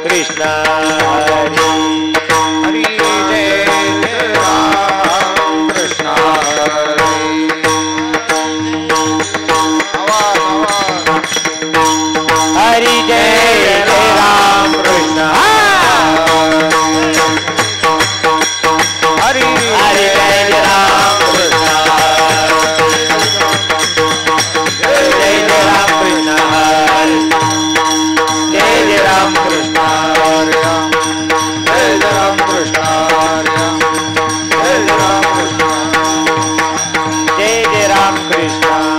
कृष्ण हरि हरि जय राम कृष्ण हरि जय राम कृष्ण हरि हरि जय राम कृष्ण जय राम कृष्ण हरि जय राम कृष्ण हरि जय राम कृष्ण हरि जय राम कृष्ण जय राम कृष्ण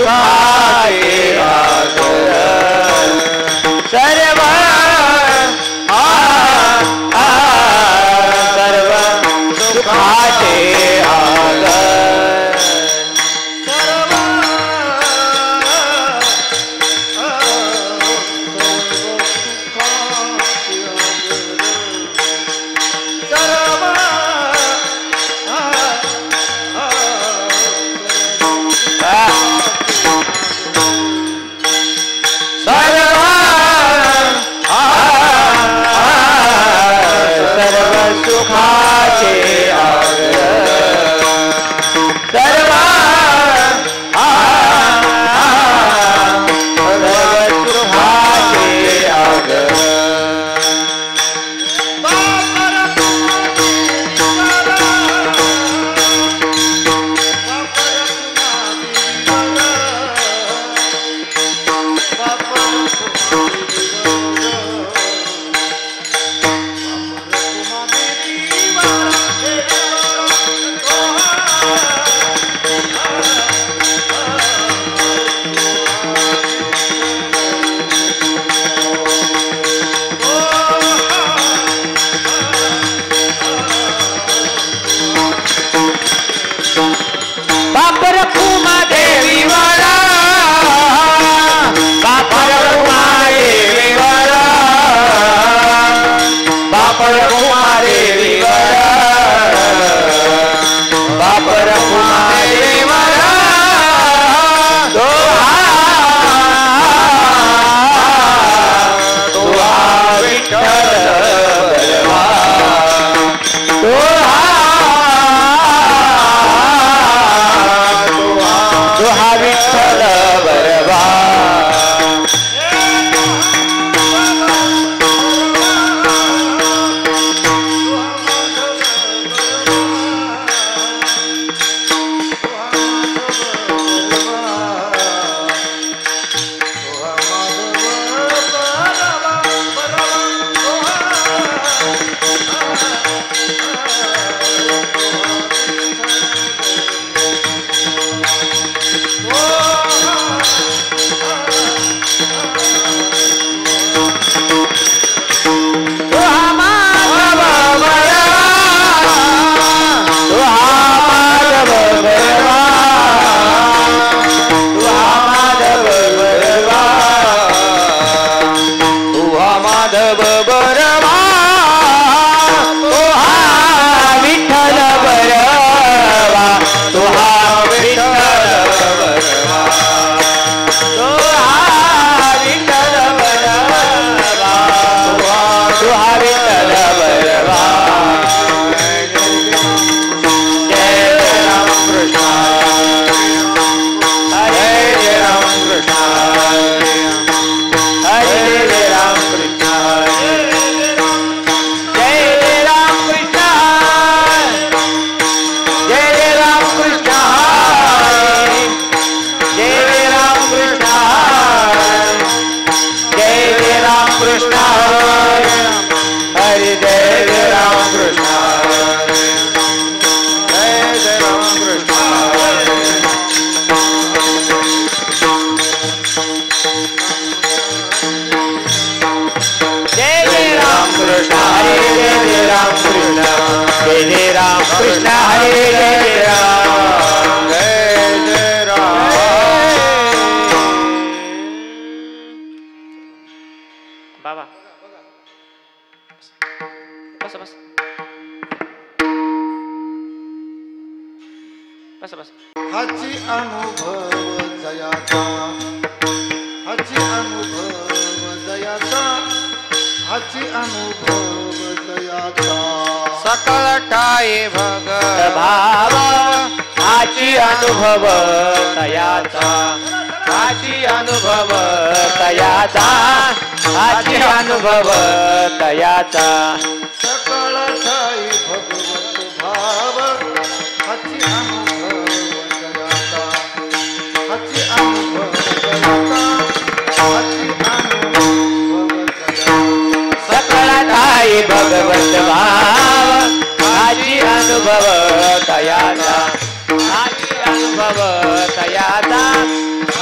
सुखाचे आगर सर्व सर्व सुखाचे आगर सुखाचे आगर सर्व सुखाचे आगर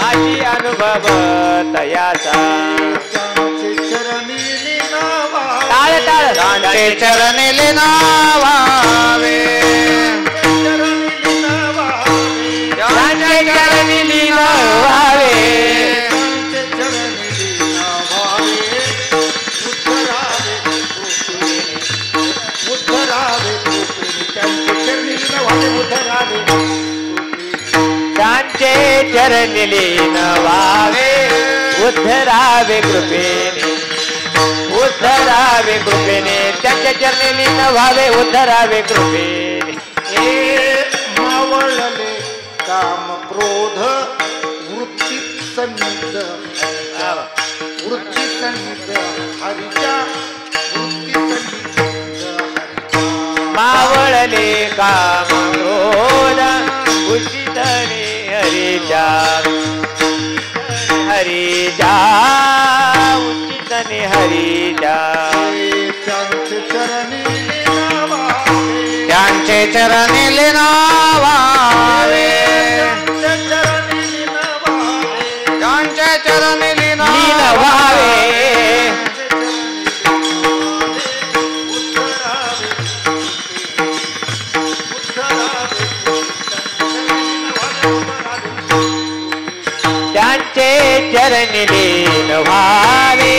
हाची अनुभव तयाचा टाळ टाळ त्यांचे चरणी लीनावावे त्यांचे चरणी लीन व्हावे त्यांचे चरणी लीन व्हावे उद्धरावे कृपेने उद्धरावे कृपेने त्यांच्या चरणी लीन व्हावे उद्धरावे कृपेने मावळले काम क्रोध वृत्ती सन्निध वृत्ती सन्निध हरीच्या वृत्ती सन्निध हरीच्या मावळले काम क्रोध उचितने हरीच्या हरीच्या उचितने हरीच्या त्यांचे चरणी लीनावावे त्यांचे चरणी लीनावावे त्यांचे चरणी लीनवावे त्यांचे चरणी लीन व्हावे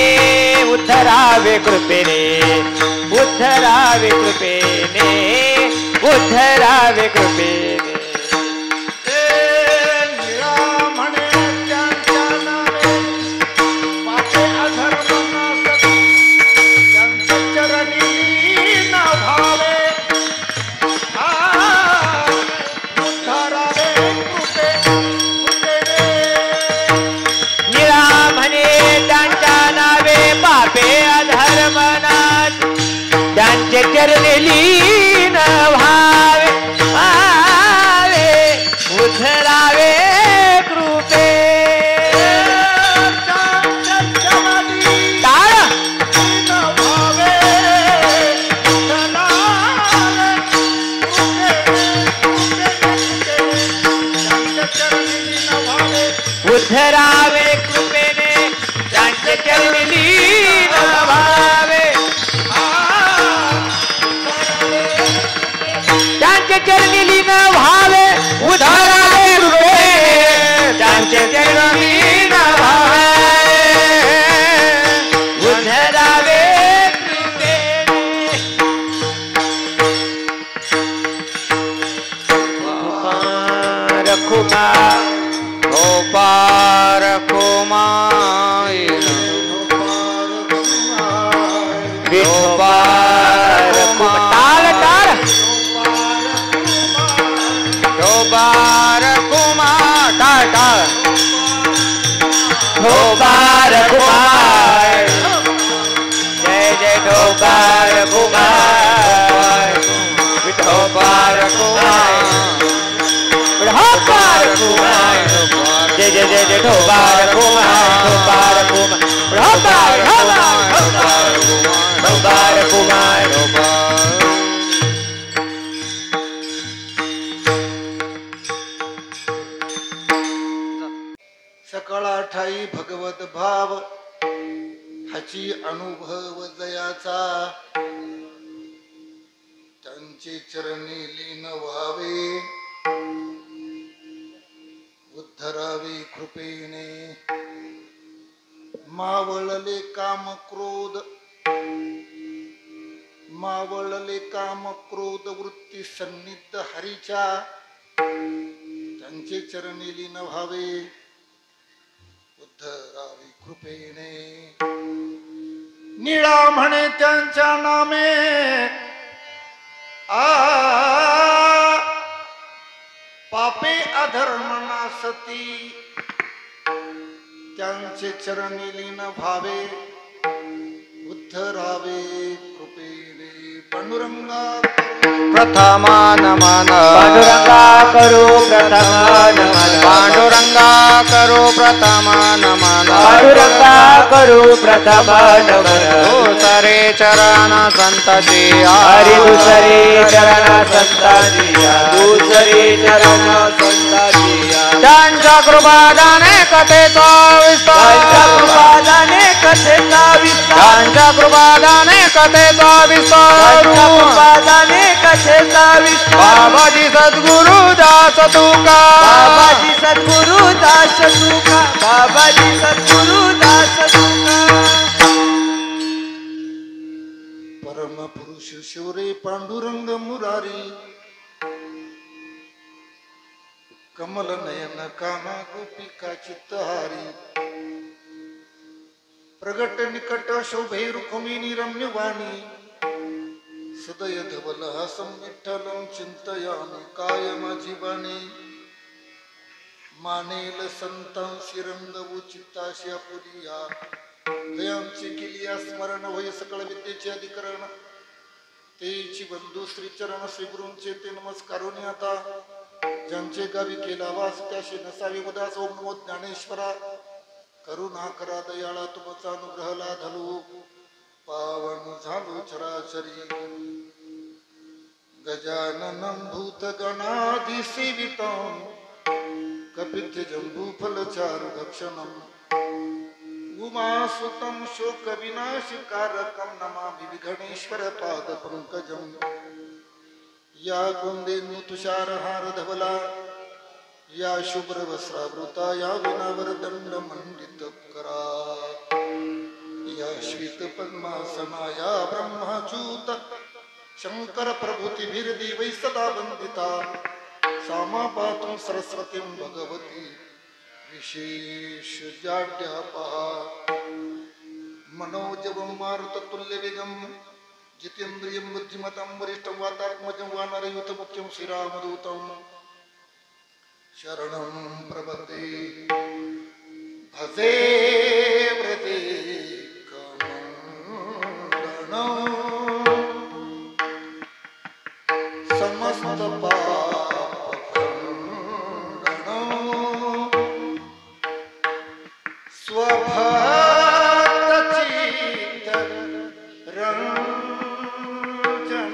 उद्धरावे कृपेने उद्धरावे कृपेने उद्धरावे कृपेने त्यांचे चरणी लीन व्हावे आवे उद्धरावे कृपे टाळ उद्धरावे कृपेने त्यांचे चरणी लीन व्हावे त्यांचे चरणी लीन व्हावे उद्धरावे कृपेने त्यांचे चरणी लीन व्हावे उद्धरावे कृपेने रखुमा गोपार कुमार गोपार टाळ टाळ गोपार कुमार टाळ टाळ ढोबार कुमार जय जय ढोबार कुमार ढोबार कुमार ढोबार कुमार जय जय जय जय ढोबार कुमार ढोबार कुमार ढोबार ढोबार ढोबार कुमार सकळा ठाई भगवत भाव हाची अनुभव जयाचा त्यांचे चरणी लीन व्हावे उद्धरावे कृपेने मावळले काम क्रोध वृत्ती सन्निध हरीच्या त्यांचे चरणी लीन व्हावे उद्धरावे कृपेने निळा म्हणे त्यांच्या नामे पापे अधर्म नासती त्यांचे चरणी लीन भावे उद्धरावे कृपेने पांडुरंगा प्रथमा नमन पांडुरंगा करू प्रथमा नमन पांडुरंगा करू प्रथमा नमन पांडुरंगा करू प्रथमा नमन दुसरे चरण संताची हरी दुसरे चरण संताची दुसरे चरण संताची ज्यांच्या कृपादाने कथेचा विस्तार ज्यांच्या कृपादाने कथेचा विस्तार बाबाजी सद्गुरु दास तुका बाबाजी सद्गुरु दास तुका बाबाजी सद्गुरु दास तुका परम पुरुष शिवरे पांडुरंग मुरारी कमल नयन कामा गोपिका चित्तहारी प्रगट निकट शोभे रुक्मिणी रम्य वाणी सदय धवल हासं विठ्ठलं चिंतयामि कायम जीवानी मानेल संतांशी रंगवू चित्ताशी आपुलिया दयांची केलिया स्मरण होय सकळ विद्येचे अधिकरण तेची बंधू श्री चरण श्री गुरूंचे ते नमस्कारून आता ज्यांचे गावी केला वास त्याशी नसावी उदास ओम नमो ज्ञानेश्वरा करुणा करा दयाळा तुमचा अनुग्रह लाधलो पावन झालो चराचरी गजाननं भूतगणाधिसेवितं कपित्थजम्बूफलचारु भक्षणम् उमासुतं शोकविनाशकारकं नमामि विघ्नेश्वर पादपङ्कजम् या कुन्देन्दु तुषारहारधवला या शुभ्रवस्त्रावृता या विनावरदण्डमण्डितकरा या श्वेतपद्मासना या ब्रह्मच्युत शंकर प्रभूतिभिर्देवैः सदा वन्दिता सामा पातुं सरस्वतीं भगवती विशेष जाड्यापहा मनोजवं मारुततुल्यवेगं जितेन्द्रियं बुद्धिमतां वरिष्ठं वातात्मजं वानरयूथमुख्यं श्रीरामदूतं शरणं प्रपद्ये भजे व्रजे समस्त स्वभाचित रंजन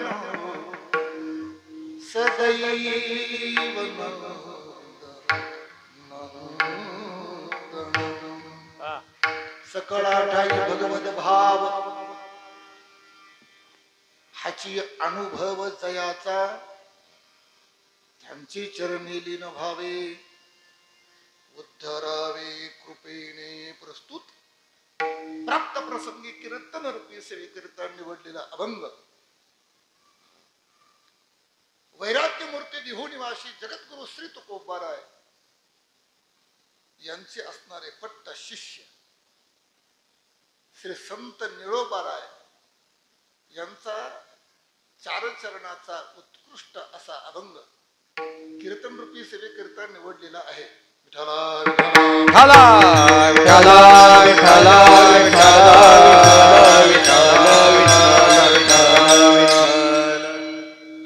सदैव सकळा ठाई भगवत भाव हाची अनुभव जयाचा त्यांची चरणी लीन भावे उद्धरावे कृपेने प्रस्तुत प्राप्त प्रसंगी कीर्तन रूपी सेवेकरिता निवडलेला अभंग वैराग्य मूर्ती देहू निवासी जगद्गुरु श्री तुकोबाराय यांचे असणारे पट्ट शिष्य श्री संत निळोबाराय यांचा चारचरणाचा उत्कृष्ट असा अभंग कीर्तन रूपी सेवेकरिता निवडलेला आहे.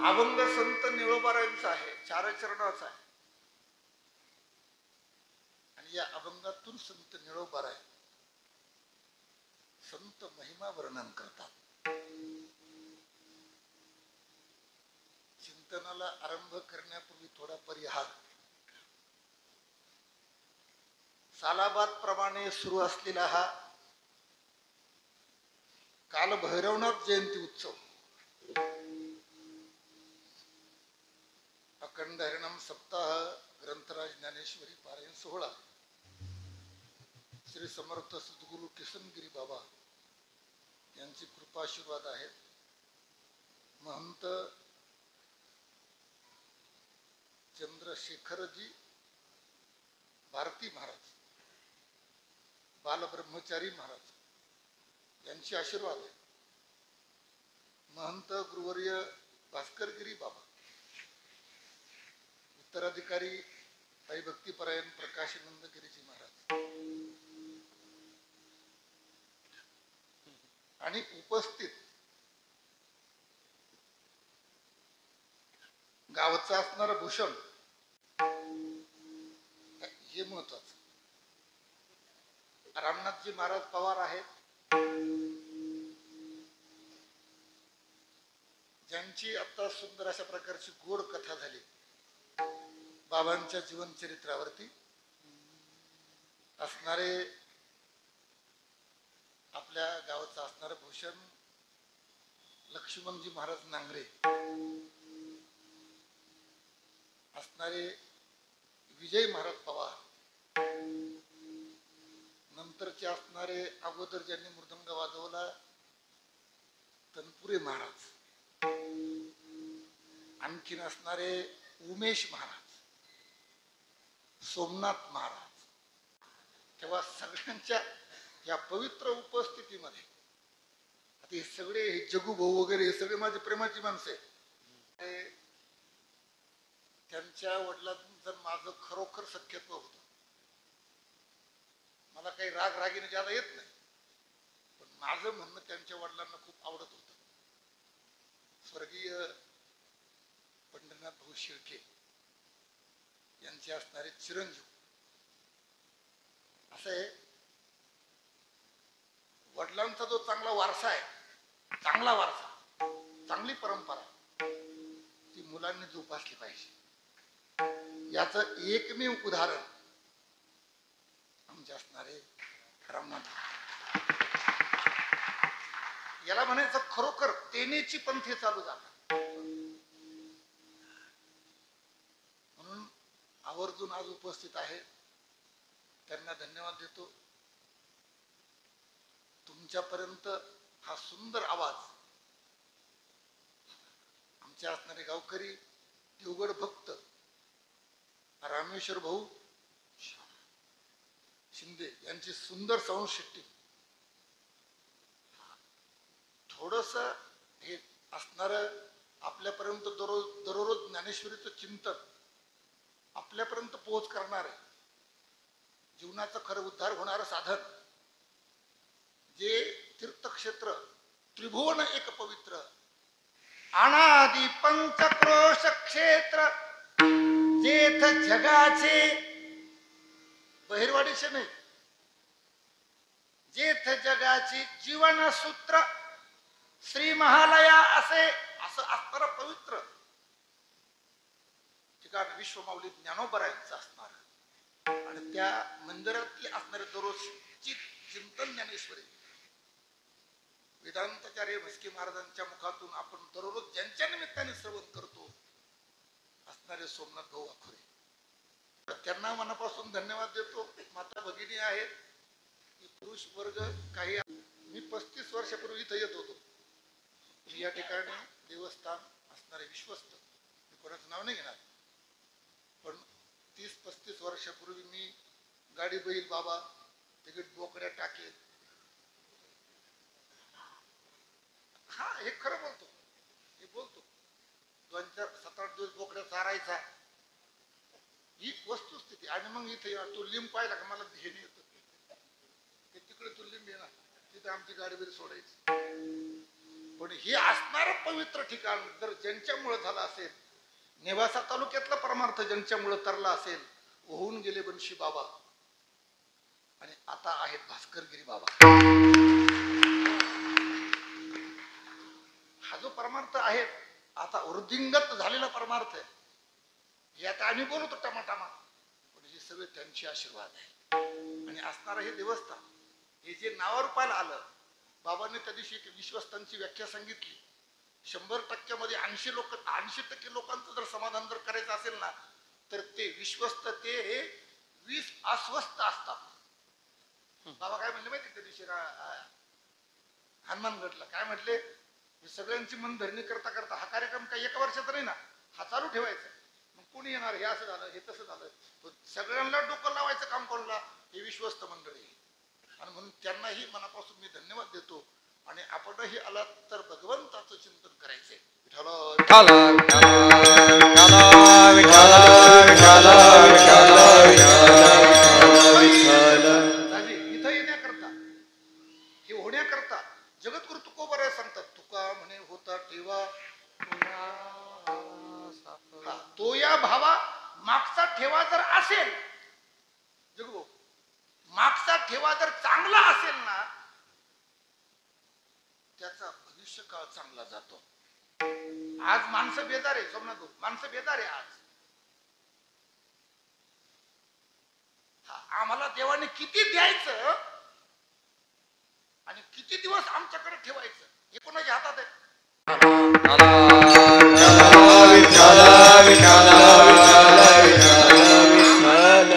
अभंग संत निळोबारायांचा आहे, चारचरणाचा आहे आणि या अभंगातून संत निळोबाराय संत महिमा वर्णन करतात. चिंतनाला आरंभ करण्यापूर्वी थोडा परिहार. सालाबाद प्रमाणे सुरू असलेला हा काल भैरवनाथ जयंती उत्सव अखंड हरिनाम सप्ताह ग्रंथराज ज्ञानेश्वरी पारायण सोहळा श्री समर्थ सद्गुरु किसनगिरी बाबा यांची कृपाशीर्वाद आहेत. महंत चंद्रशेखरजी भारती महाराज बालब्रह्मचारी महाराज यांचे आशीर्वाद आहे. महंत गुरुवर्य भास्करगिरी बाबा उत्तराधिकारी ताई भक्तिपरायण प्रकाशानंदगिरीजी महाराज आणि उपस्थित गावचा असणारा भूषण हे महत्वाचं. रामनाथजी महाराज पवार आहेत ज्यांची आता सुंदर अशा प्रकारची गोड कथा झाली. बाबांच्या जीवनचरित्रावरती असणारे आपल्या गावाचं असणारे भूषण लक्ष्मणजी महाराज नांगरे, असणारे विजय महाराज पवार, नंतरचे असणारे अगोदर ज्यांनी मृदंग वाजवला तनपुरे महाराज, आणखीन असणारे उमेश महाराज, सोमनाथ महाराज, तेव्हा सगळ्यांच्या या पवित्र उपस्थितीमध्ये आता हे सगळे हे जगू भाऊ वगैरे हे सगळे माझे प्रेमाची माणसं आहे. त्यांच्या वडिलांचं माझं खरोखर सख्यत्व होतं. मला काही राग रागीने ज्यादा येत नाही, पण माझं म्हणणं त्यांच्या वडिलांना खूप आवडत होतं. स्वर्गीय पंढरीनाथ भाऊ शेळके यांचे असणारे चिरंजीव असं आहे. वडिलांचा जो चांगला वारसा आहे, चांगला वारसा, चांगली परंपरा ती मुलांनी जोपासली पाहिजे. याचं एकमेव उदाहरण आमचे असणारे रामनाथ. याला म्हणायचं खरोखर तेनेची पंथे चालू झाला. म्हणून आवर्जून आज उपस्थित आहे, त्यांना धन्यवाद देतो. तुमच्यापर्यंत हा सुंदर आवाज आमचे असणारे गावकरी, देवगड भक्त रामेश्वर भाऊ शिंदे यांची सुंदर साऊंड सिस्टीम, थोडस हे असणार आपल्यापर्यंत दररोज ज्ञानेश्वरीचं चिंतन आपल्यापर्यंत पोहोच करणार आहे. जीवनाचं खरं उद्धार होणारं साधन, जे तीर्थक्षेत्र त्रिभुवन एक पवित्र अनादि पंचक्रोश क्षेत्र, जेथ जगाचे बहिरवाडीचे नाही, जेथ जगाचे जीवन सूत्र श्री महालया असे असं असणार पवित्र ठिकाण विश्वमाऊली ज्ञानोबरायांचं असणार. आणि त्या मंदिरातली असणारे दररोजची चिंतन ज्ञानेश्वरी वेदांताचार्य म्हस्के महाराजांच्या मुखातून आपण दररोज ज्यांच्या निमित्ताने श्रवण करतो असणारे सोमनाथ भाऊ आखुरे, त्यांना मनापासून धन्यवाद देतो. माता भगिनी आहेत, पुरुष वर्ग काही. मी 35 वर्षापूर्वी इथं येत होतो. या ठिकाणी देवस्थान असणारे विश्वस्त, मी कोणाचं नाव नाही घेणार, पण 30-35 वर्षापूर्वी मी गाडी बैल बाबा तिकीट बोकड्या टाकेल, हा हे खरं बोलतो, हे बोलतो, 2-4-7-8 दिवस बोकड्या चारायचा, ही वस्तुस्थिती. आणि मग इथे तो लिंब पाहिला का मला हे नाही येत, ते तिकडे तो लिंब येणार, तिथे आमची गाडी बैल सोडायची. पण हे असणार पवित्र ठिकाण जर ज्यांच्यामुळे झालं असेल, नेवासा तालुक्यातला परमार्थ ज्यांच्यामुळे तरला असेल, होऊन गेले बनशी बाबा आणि आता आहेत भास्करगिरी बाबा. हा जो परमार्थ आहे आता वृद्धिंगत झालेला परमार्थ आहे, हे आता आम्ही बोलतो टमाटामा, पण हे सगळे त्यांचे आशीर्वाद आहे. आणि असणारं हे देवस्थान, हे जे नावारूपाला आलं, बाबांनी त्या दिवशी एक विश्वस्तांची व्याख्या सांगितली. 100% 80% लोकांचं जर समाधान जर करायचं असेल ना, तर ते विश्वस्त ते 20 अस्वस्थ असतात. बाबा काय म्हणले माहिती त्या दिवशी हनुमानगडला काय म्हटले, सगळ्यांची मनधरणी करता करता हा कार्यक्रम काही एका वर्षाचा नाही ना, हा चालू ठेवायचा. मग कोणी येणार, हे असं झालं, हे तसं झालं, सगळ्यांना डोकं लावायचं काम कोणला, हे विश्वस्त मंडळी. आणि म्हणून त्यांनाही मनापासून मी धन्यवाद देतो. आणि आपणही आलात तर भगवंताचं चिंतन करायचंय. इथं येण्याकरता, हे होण्याकरता जगद्गुरु तुकोबराय सांगतात, तुका म्हणे होता ठेवा तो या भावा मागचा ठेवा जर असेल, जगू मागचा ठेवा जर चांगला असेल ना, त्याचा भविष्य काळ चांगला जातो. आज माणसं बेजार आहे, सोमनाथ, माणसं बेजार आहे आज. आम्हाला देवाने किती द्यायचं आणि किती दिवस आमच्याकडे ठेवायचं हे कोणाच्या हातात आहे?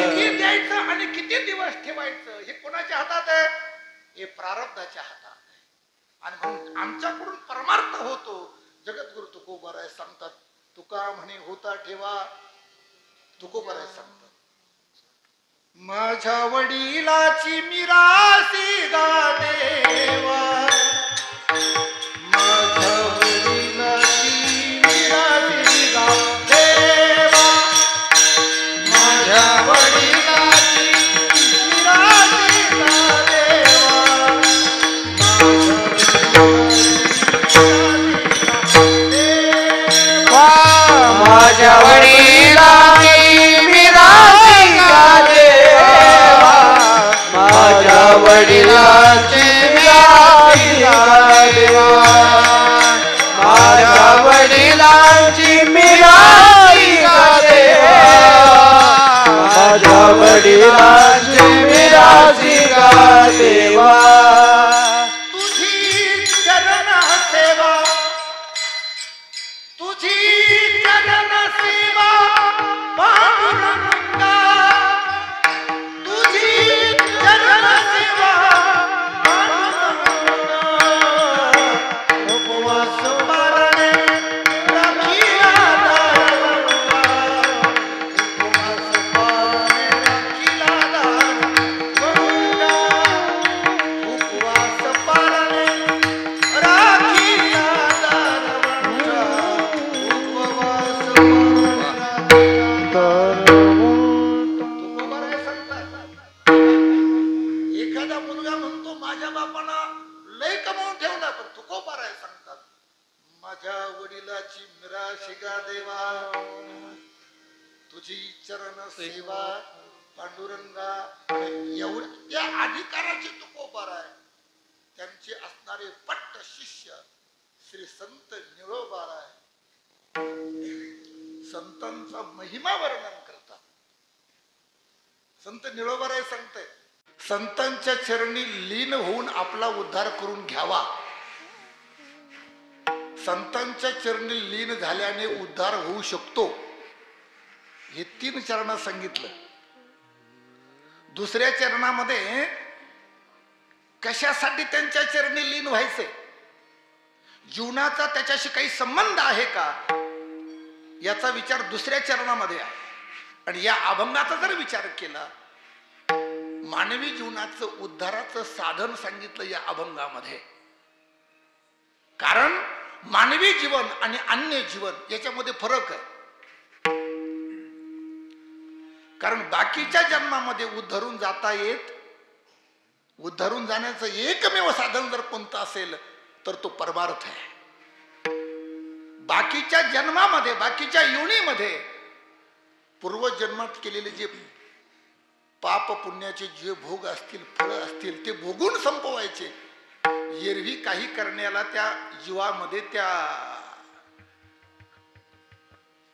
किती द्यायचं आणि किती दिवस ठेवायचं हे कोणाच्या हातात आहे? हे प्रारब्धाच्या हातात आहे. आणि म्हणून आमच्याकडून परमार्थ होतो. जगद्गुरु तुकोबाराय सांगतात, तुका म्हणे होता ठेवा. तुकोबाराय सांगतात, माझ्या वडिलाची मिरासी गा देवा, माझ्या वडिलाची मिरासी गा देवा, माझ्या वडिलाची मिरासी गा देवा, माझ्या वडिलाची मिरासी गा देवा, माझ्या वडिलाची मिरासी गा देवा, माझ्या वडिलांची मिरासी गा देवा, माझ्या वडिलांची मिरासी गा देवा. तुझी चरण सेवा, तुझी चरण सेवा पांडुरंगा, तुझी चरण सेवा पांडुरंगा, उपवास पारणे राखीला दारंगा, उपवास पारणे राखीला दारंगा, उपवास पारणे राखीला दारंगा, उपवास तुकोबाराय सांगतात, एखादा मुलगा म्हणतो माझ्या बापाला लय कमावून ठेवला, पण तुकोबाराय सांगतात माझ्या वडिलाची मिराशी गा देवा, तुझी चरण सेवा पांडुरंगा. एवढ्या त्या अधिकाराची तुकोबाराय. त्यांचे असणारे पट्ट शिष्य श्री संत निळोबाराय संतांचा महिमा वर्णन करतात. संत निळोबाराय सांगते, संतांच्या चरणी लीन होऊन आपला उद्धार करून घ्यावा. संतांच्या चरणी लीन झाल्याने उद्धार होऊ शकतो. हे 3 चरणात सांगितलं. दुसऱ्या चरणामध्ये कशासाठी त्यांच्या चरणी लीन व्हायचे, जीवनाचा त्याच्याशी काही संबंध आहे का, याचा विचार दुसऱ्या चरणामध्ये आहे. आणि या अभंगाचा जर विचार केला, मानवी जीवनाचं उद्धाराचं साधन सांगितलं या अभंगामध्ये. कारण मानवी जीवन आणि अन्य जीवन याच्यामध्ये फरक आहे. कारण बाकीच्या जन्मामध्ये उद्धरून जाता येत, उद्धरून जाण्याचं एकमेव साधन जर कोणतं असेल तर तो परमार्थ आहे. बाकीच्या जन्मामध्ये, बाकीच्या योनीमध्ये पूर्वजन्मात केलेले जे पाप पुण्याचे जे भोग असतील, फळ असतील, ते भोगून संपवायचे. एरवी काही करण्याला त्या जीवामध्ये त्या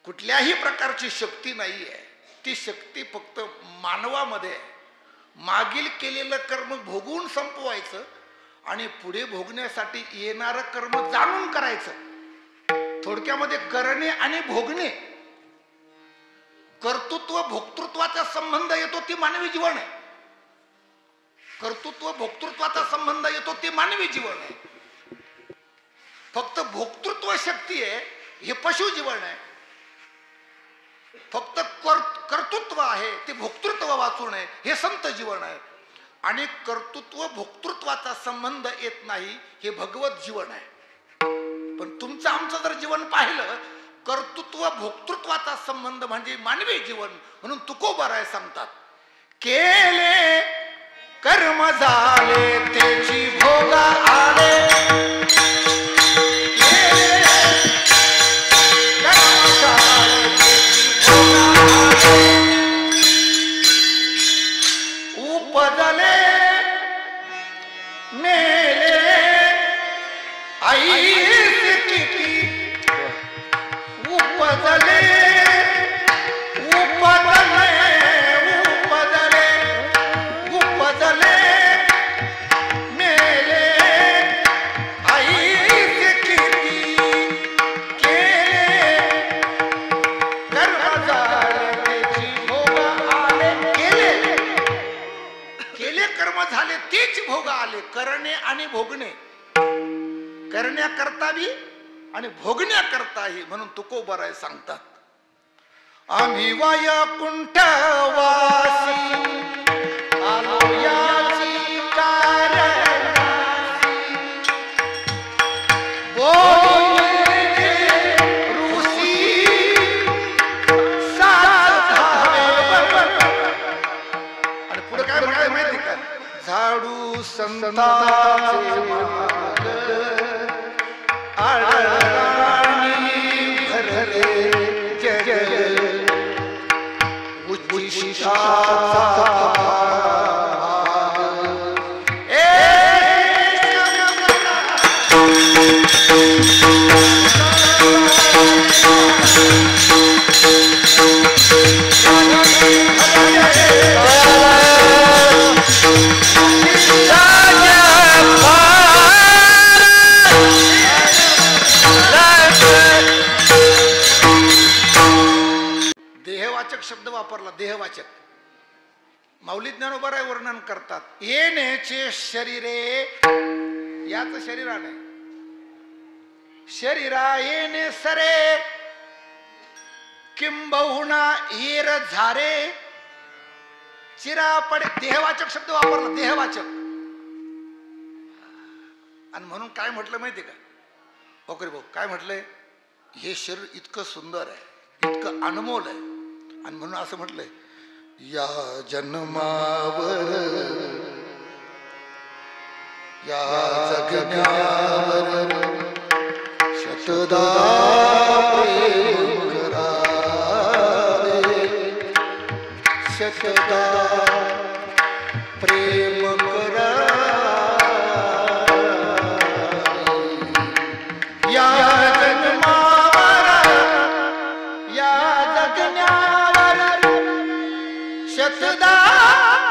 कुठल्याही प्रकारची शक्ती नाहीये. ती शक्ती फक्त मानवामध्ये आहे. मागील केलेलं कर्म भोगून संपवायचं आणि पुढे भोगण्यासाठी येणारं कर्म जाणून करायचं. थोडक्यामध्ये करणे आणि भोगणे, कर्तृत्व भोक्तृत्वाचा संबंध येतो ती मानवी जीवन आहे. कर्तृत्व भोक्तृत्वाचा संबंध येतो ते मानवी जीवन आहे. फक्त भोक्तृत्व शक्ती आहे हे पशु जीवन आहे. फक्त कर्तृत्व आहे ते भोक्तृत्व वाचून आहे हे संत जीवन आहे. आणि कर्तृत्व भोक्तृत्वाचा संबंध येत नाही हे भगवत जीवन आहे. पण तुमचं आमचं जर जीवन पाहिलं, कर्तृत्व भोक्तृत्वाचा संबंध म्हणजे मानवी जीवन. म्हणून तुकोबाराय सांगतात, केले कर्म झाले त्याची भोगा आले, उपजले मेले आईस किती, उपजले उपजले उपजले झाले तेच भोग आले. करणे आणि भोगणे, करण्याकरता बी आणि भोगण्याकरताही. म्हणून तुकोबराय सांगतात, आम्ही वैकुंठ वासी आलो याची कारणासी. बोले ऋषी आणि पुढे काय म्हणाले माहिती का? झाडू संतांचे माग आळणी भरले जग उच्चिष्टाचा देहवाचक शब्द वापरला. देहवाचक माऊली ज्ञानोबराय वर्णन करतात. येण्याचे शरीरे, याच शरीराने शरीरा येणे सरे किंबहुना येर झारे चिरापडे. देहवाचक शब्द वापरला. देहवाचक. आणि म्हणून काय म्हटलं माहिती का ओकरे भाऊ? काय म्हटलंय? हे शरीर इतकं सुंदर आहे, इतकं अनमोल आहे. आणि म्हणून असं म्हटलंय, या जन्मावर या जगण्यावर शतदा प्रेम करावे, शतदा प्रेम करावे. या जन्मावर या जगण्यावर शतदा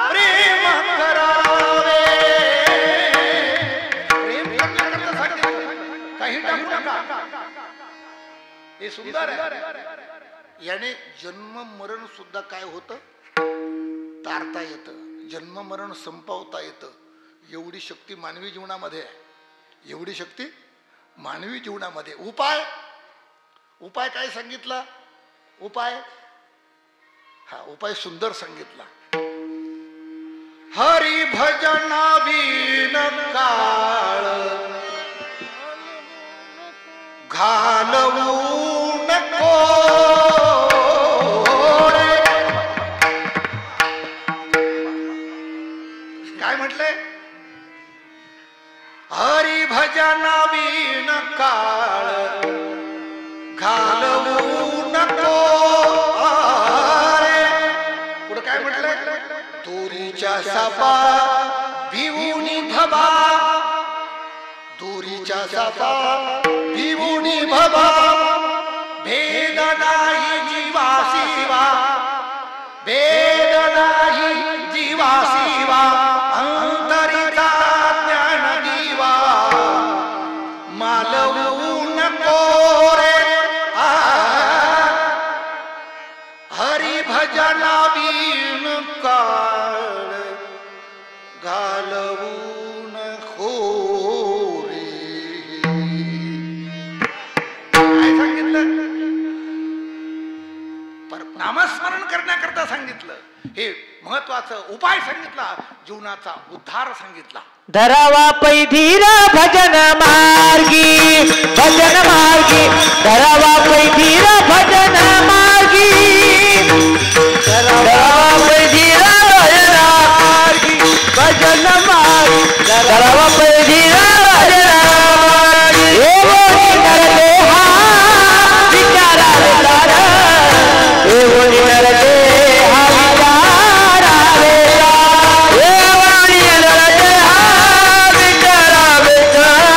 प्रेम करावे. प्रेम करण्याकरता सांगितलं, काही टाकू नका. हे सुंदर आहे. याने जन्म मरण सुद्धा काय होतं? तारता येतं. जन्म मरण संपवता येतं. एवढी शक्ती मानवी जीवनामध्ये आहे. एवढी शक्ती मानवी जीवनामध्ये. उपाय, उपाय काय सांगितला? उपाय हा उपाय सुंदर सांगितला. हरी भजना विन काळ घालवू नको. काय म्हटलंय? हरी भजना विन काळ घालवू नको. पुढे काय म्हटलंय? दोरीच्या सापा भिवूनी भबा, दोरीच्या सापा भिवूनी भबा. भेद नाही जीवा शिवा, भेद नाही जीवा शिवा. अंतरिता ज्ञान दिवा मालवू नको रे. हरी भजना बिन काळ घालवून खोरे. काय सांगितलं? नामस्मरण करण्याकरता सांगितलं. हे महत्वाचं उपाय सांगितला. जीवनाचा उद्धार सांगितला. धरावा पैधीर भजन मार्गी, भजन मार्गी. धरावा पैधीर भजन मार्गी, धरावा पैधीर भजन मार्गी, भजन मार्गी. धरावा पैधीर भजन मार्गी. हे बोली नरते हा विचारावे तारा, हे बोली नरते हा विचारावे तारा, हे बोली नरते हा विचारावे तारा,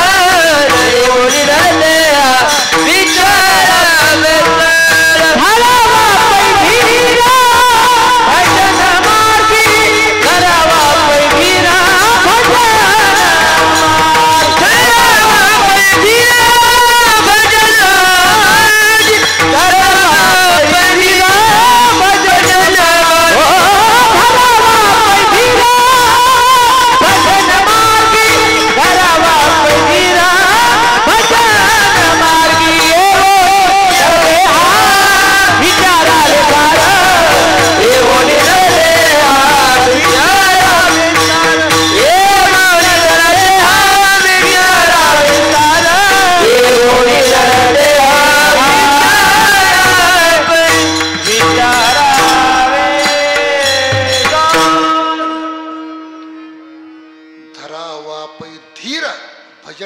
हे बोली नरते हा विचारावे तारा. धरावा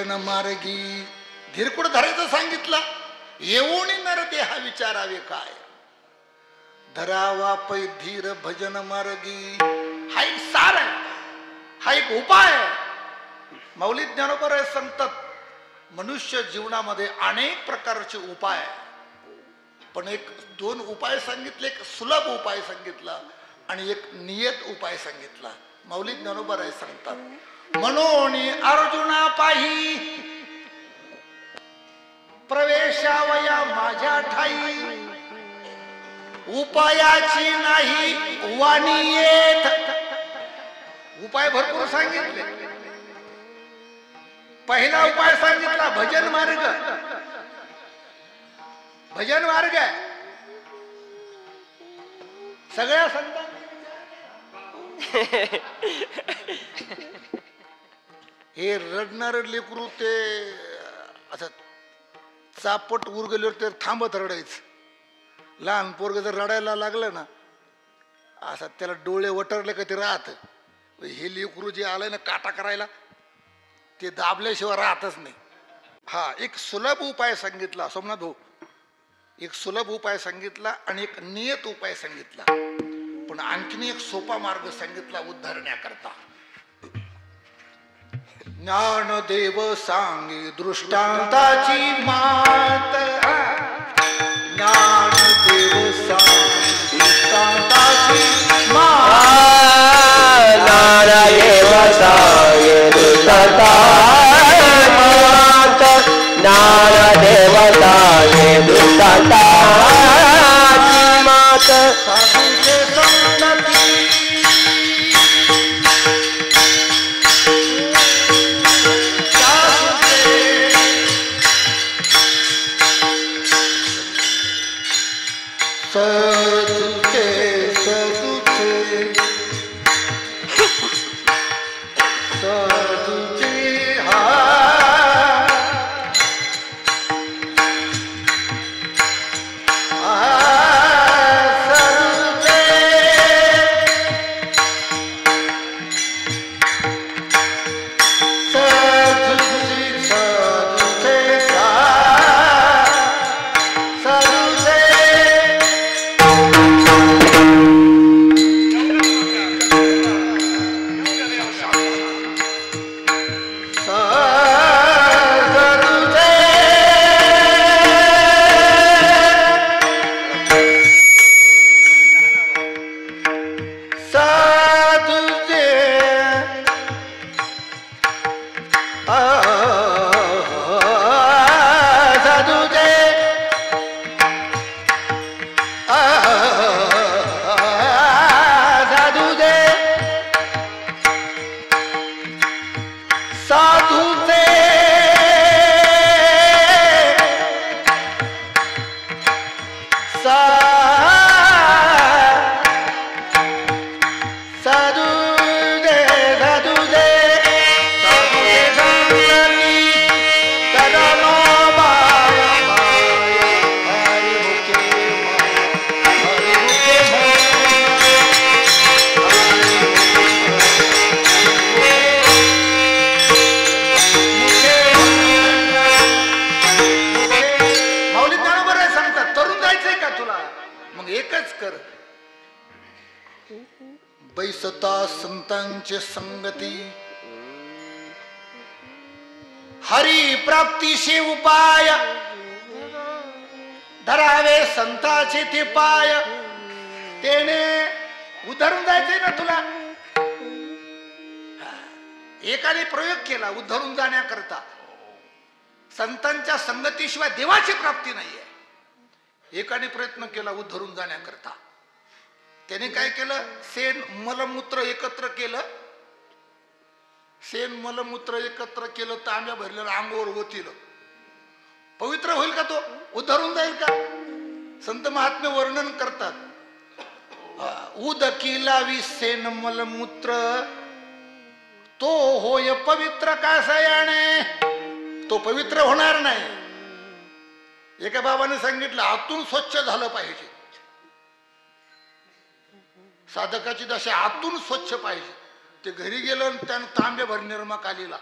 भजन मार्गी धीर कुठं धरायचं सांगितलं. येऊन नर देहा विचारावे काय, धरावा पै धीर भजन मार्गी. हा एक सार आहे, हा एक उपाय आहे. माऊली ज्ञानोबा राय सांगतात मनुष्य जीवनामध्ये अनेक प्रकारचे उपाय आहे, पण एक दोन उपाय सांगितले. एक सुलभ उपाय सांगितला आणि एक नियत उपाय सांगितला. माऊली ज्ञानोबा राय सांगतात म्हणून अर्जुना पाही प्रवेशावया माझ्या ठाई, उपायाची नाही वाणी येत. उपाय भरपूर सांगितले. पहिला उपाय सांगितला भजन मार्ग. भजन मार्ग आहे सगळ्या संतांनी. हे रडणार लेकरू ते असं चापट उरगल्यावर ते थांबत रडायचं. लहान पोरग जर रडायला लागलं ना असं त्याला डोळे वटरले का ते राहत. हे लेकरू जे आलंय ना काटा करायला ते दाबल्याशिवाय राहतच नाही. हा एक सुलभ उपाय सांगितला सोमनाथ भाऊ. एक सुलभ उपाय सांगितला आणि एक नियत उपाय सांगितला, पण आणखीन एक सोपा मार्ग सांगितला उद्धारण्याकरता. ज्ञानदेव सांगे दृष्टांताची मात, ज्ञानदेव सांगे दृष्टांताची मात, ज्ञानदेव सांगे दृष्टांताची मात, ज्ञानदेव सांगे दृष्टांताची मात. साधूचे संगती सदुचे सदुचे सदुचे हा बैसता संतांचे संगती, हरी प्राप्तीशी उपाय, धरावे संताचे ते पाय. त्याने उद्धरून जायचंय ना तुला. एकाने प्रयोग केला उद्धरून जाण्याकरता. संतांच्या संगतीशिवाय देवाची प्राप्ती नाहीये. एकाने प्रयत्न केला उद्धरून जाण्याकरता. त्याने काय केलं, शेण मलमूत्र एकत्र केलं. शेण मलमूत्र एकत्र केलं, तांब्या भरलेलं अंगावर ओतीलं. पवित्र होईल का तो? उद्धरून जाईल का? संत महात्मे वर्णन करतात, उदकी लावी शेण मलमूत्र, तो होय पवित्र कासयाने. तो पवित्र होणार नाही. एका बाबाने सांगितलं आतून स्वच्छ झालं पाहिजे. साधकाची दशा आतून स्वच्छ पाहिजे. ते घरी गेलं आणि त्यानं तांब्याभर निर्मा कालीला.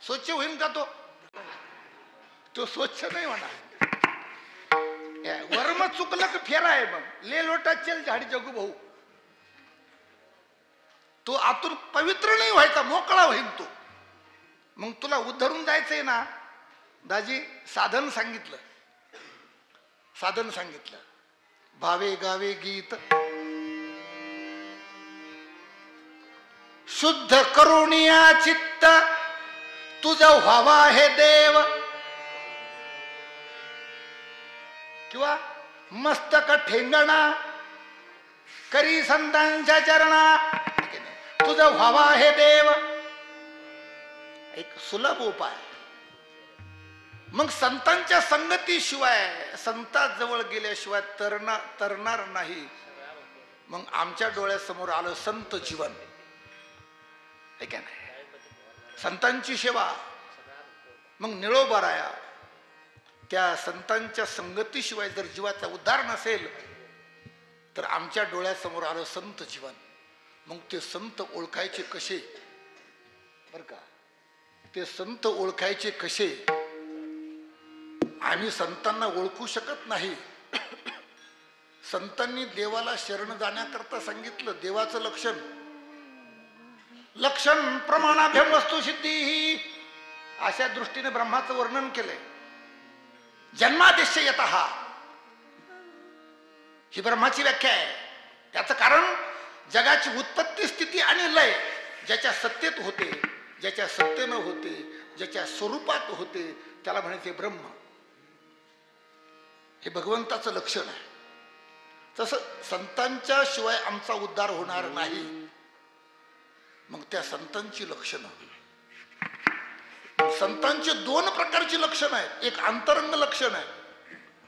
स्वच्छ होईल का तो स्वच्छ नाही होणार. वर्म चुकलं की फेरा आहे मग. ले लोटा चल झाडी जगू भाऊ. तो आतून पवित्र नाही व्हायचा, मोकळा होईल तो. मग तुला उद्धरून जायचंय ना दाजी, साधन सांगितलं. साधन सांगितलं. भावे गावे गीत शुद्ध करुणिया चित्त तुझं व्हावा हे देव. किंवा मस्तक ठेंगणा करी संतांच्या चरणा तुझं व्हावा हे देव. एक सुलभ उपाय. मग संतांच्या संगतीशिवाय, संतांजवळ गेल्याशिवाय तरणार नाही. मग आमच्या डोळ्यासमोर आलं संत जीवन. हे काय नाही, संतांची सेवा. मग निळोबाराया त्या संतांच्या संगतीशिवाय जर जीवाचा उद्धार नसेल तर आमच्या डोळ्यासमोर आलं संत जीवन. मग ते संत ओळखायचे कसे बर का? ते संत ओळखायचे कसे? आम्ही संतांना ओळखू शकत नाही. संतांनी देवाला शरण जाण्याकरता सांगितलं. देवाचं लक्षण लक्षण प्रमाणाभ्यम वस्तू सिद्धी ही अशा दृष्टीने ब्रह्माचं वर्णन केलंय. जन्मादेश यतः ही ब्रह्माची व्याख्या आहे. त्याचं कारण जगाची उत्पत्ती स्थिती आणि लय ज्याच्या सत्तेत होते, ज्याच्या सत्तेनं होते, ज्याच्या स्वरूपात होते त्याला म्हणायचे ब्रह्म. हे भगवंताचं लक्षण आहे. तसं संतांच्या शिवाय आमचा उद्धार होणार नाही. मग त्या संतांची लक्षणं, संतांची दोन प्रकारची लक्षणं आहेत. एक अंतरंग लक्षण आहे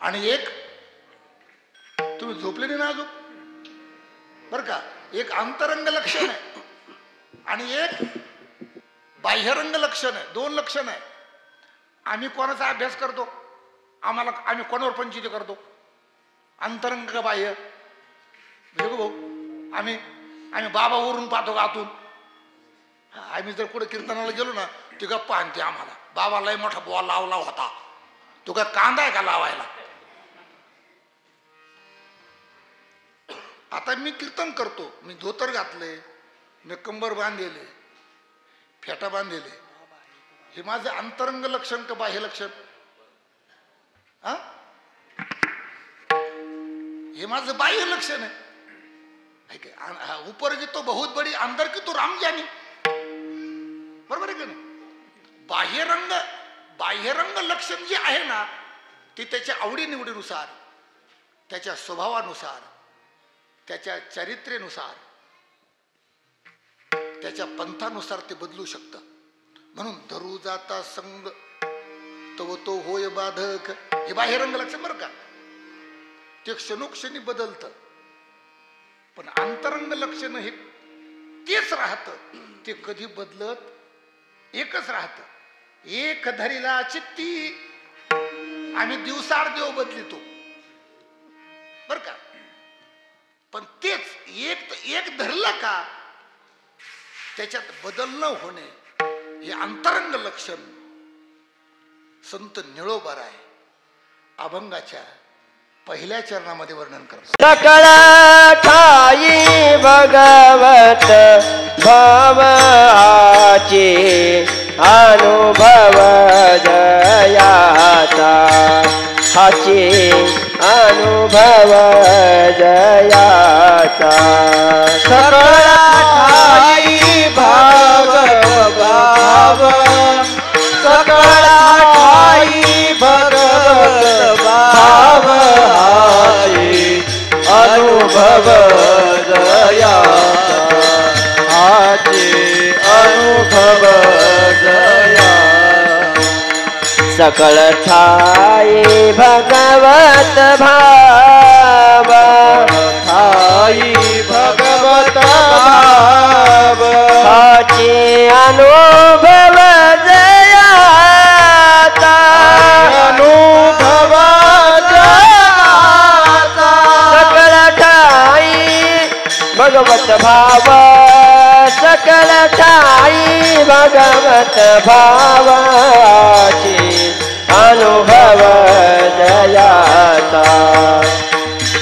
आणि एक, तुम्ही झोपले नाही ना अजून बर का? एक अंतरंग लक्षण आहे आणि एक बाह्यरंग लक्षण आहे. दोन लक्षण आहे. आम्ही कोणाचा अभ्यास करतो? आम्ही कोणावर पंचिती करतो? अंतरंग का बाह्य? भाऊ आम्ही बाबावरून पाहतो का आतून? आम्ही जर कुठे कीर्तनाला गेलो ना ती गप्पा आणते आम्हाला. बाबा लय मोठा बॉल लावला होता, तो काय कांदा आहे का लावायला? आता मी कीर्तन करतो, मी धोतर घातले, मी कंबर बांधलेले, फेटा बांधलेले, हे माझं अंतरंग लक्षण का बाह्य लक्षण? हे माझं बाह्य लक्षण आहे. ऊपर की तो बहुत बड़ी, अंदर की तो राम जानी. बरोबर आहे का नाही? बाह्यरंग लक्षण जे आहे ना ते त्याच्या आवडीनिवडीनुसार, त्याच्या स्वभावानुसार, त्याच्या चरित्रेनुसार, त्याच्या पंथानुसार ते बदलू शकतं. म्हणून धरू जाता संग तव तो होय बाधक, हे बाह्यरंग लक्षण बरं का? ते क्षणोक्षणी बदलतं. पण अंतरंग लक्षण हे तेच राहतं, ते कधी बदलत एकच राहतं. एक धरीला चित्ती, आम्ही दिवसाड देव बदलितो बर का? पण तेच एक धरलं का त्याच्यात बदल न होणे हे अंतरंग लक्षण संत निळोबाराय अभंगाच्या पहिल्या चरणामध्ये वर्णन करतात. सकळ ठाई भगवत भावाचे अनुभव जयाचा, हाचे अनुभव जयाचा. सकळ ठाई भगवत भाव, सकळ ठाई भगवत भाव अनुभव जयाचा, हाचे अनुभव जया. सकळ ठाई भगवत भाव, ठाई भगवत भाव, हाचे अनुभव जयाचा, अनुभव जयाचा. सकळ ठाई भगवत भाव, सकल ठाई भगवत भावाची अनुभव दयाचा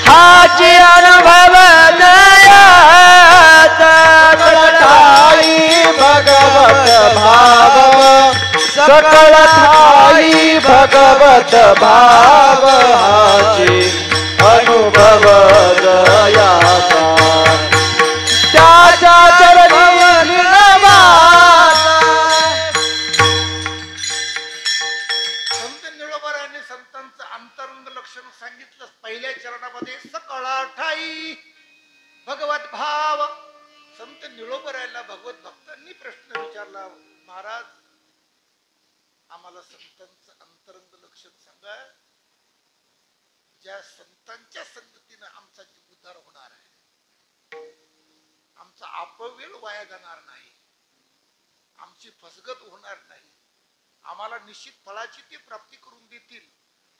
हाची अनुभव दयाचा ठाई भगवत भाव सकल ठाई भगवत भाव हाची अनुभव दयाचा त्याच्या चरणी संत निळोबारायांनी संतांचं अंतरंग लक्षण सांगितलं पहिल्या चरणामध्ये सकळ ठाई भगवत भाव. संत निळोबारायांना भगवत भक्तांनी प्रश्न विचारला, महाराज आम्हाला संतांचं अंतरंग लक्षण सांगा, ज्या संतांच्या संगतीनं आमचा उद्धार होणार आहे, आमचा अपवेळ वाया जाणार नाही, आमची फसगत होणार नाही, आम्हाला निश्चित फळाची ते प्राप्ती करून देतील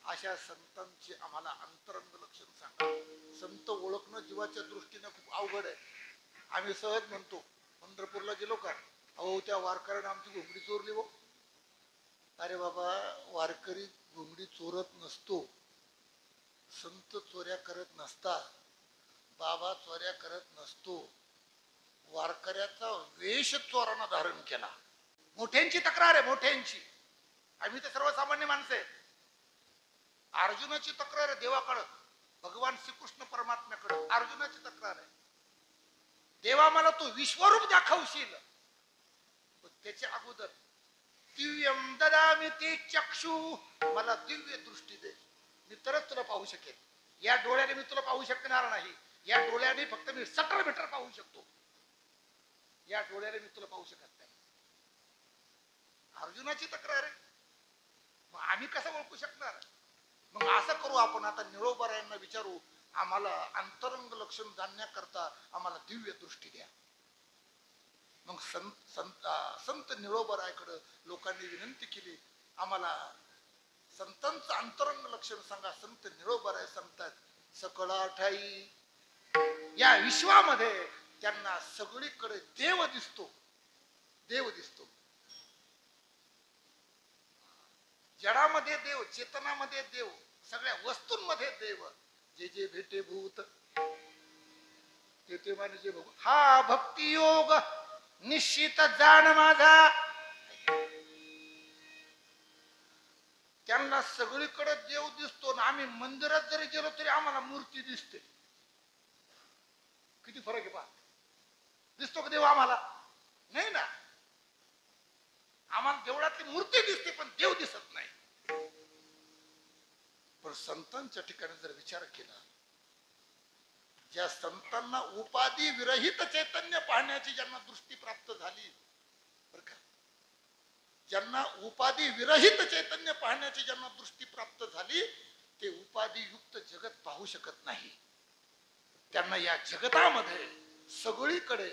अशा संतांचे आम्हाला अंतरंग लक्षण सांगा. संत ओळखणं जीवाच्या दृष्टीने खूप अवघड आहे. आम्ही सहज म्हणतो पंढरपूरला गेलो का, अहो त्या वारकऱ्याने आमची घोंगडी चोरली हो. अरे बाबा, वारकरी घोंगडी चोरत नसतो, संत चोऱ्या करत नसतात, बाबा चोऱ्या करत नसतो. वारकऱ्याचा वेश चोरानं धारण केला. मोठ्यांची तक्रार आहे, मोठ्यांची. आम्ही तर सर्वसामान्य माणसं आहे. अर्जुनाची तक्रार आहे देवाकडं, भगवान श्रीकृष्ण परमात्म्याकडं अर्जुनाची तक्रार आहे, देवा मला तू विश्वरूप दाखवशील, त्याच्या अगोदर दिव्यम ददामि ते चक्षु, मला दिव्य दृष्टी दे, मी तरच तुला पाहू शकेल. या डोळ्याने मी तुला पाहू शकणार नाही, या डोळ्याने फक्त मी सटर मीटर पाहू शकतो, या डोळ्याने मी तुला पाहू शकत नाही. अर्जुनाची तक्रार आहे. मग आम्ही कसं ओळखू शकणार? मग असं करू आपण, आता निळोबारायांना विचारू, आम्हाला अंतरंग लक्षण जाणण्याकरता आम्हाला दिव्य दृष्टी द्या. मग संत निळोबारायकडे लोकांनी विनंती केली, आम्हाला संतांचं अंतरंग लक्षण सांगा. संत निळोबाराय सांगतात, सकळ ठाई या विश्वामध्ये त्यांना सगळीकडे देव दिसतो, देव दिसतो. जडामध्ये देव, चेतनामध्ये देव, सगळ्या वस्तूंमध्ये देव. जे जे भेटे भूत ते माने जे बघू. हा भक्ती योग निश्चित जाण माझा. त्यांना सगळीकडे देव दिसतो ना आम्ही मंदिरात जरी गेलो तरी आम्हाला मूर्ती दिसते. किती फरक आहे पहा. दिसतो का देव आम्हाला? नाही ना. आम्हाला देवळातली मूर्ती दिसते पण देव दिसत नाही. पण संतांच्या ठिकाणी जर विचार केला, ज्या संतांना उपाधी विरहित चैतन्य पाहण्याची ज्यांना दृष्टी प्राप्त झाली, बरं का, ज्यांना उपाधी विरहित चैतन्य पाहण्याची ज्यांना दृष्टी प्राप्त झाली, ते उपाधियुक्त जगत पाहू शकत नाही. त्यांना या जगतामध्ये सगळीकडे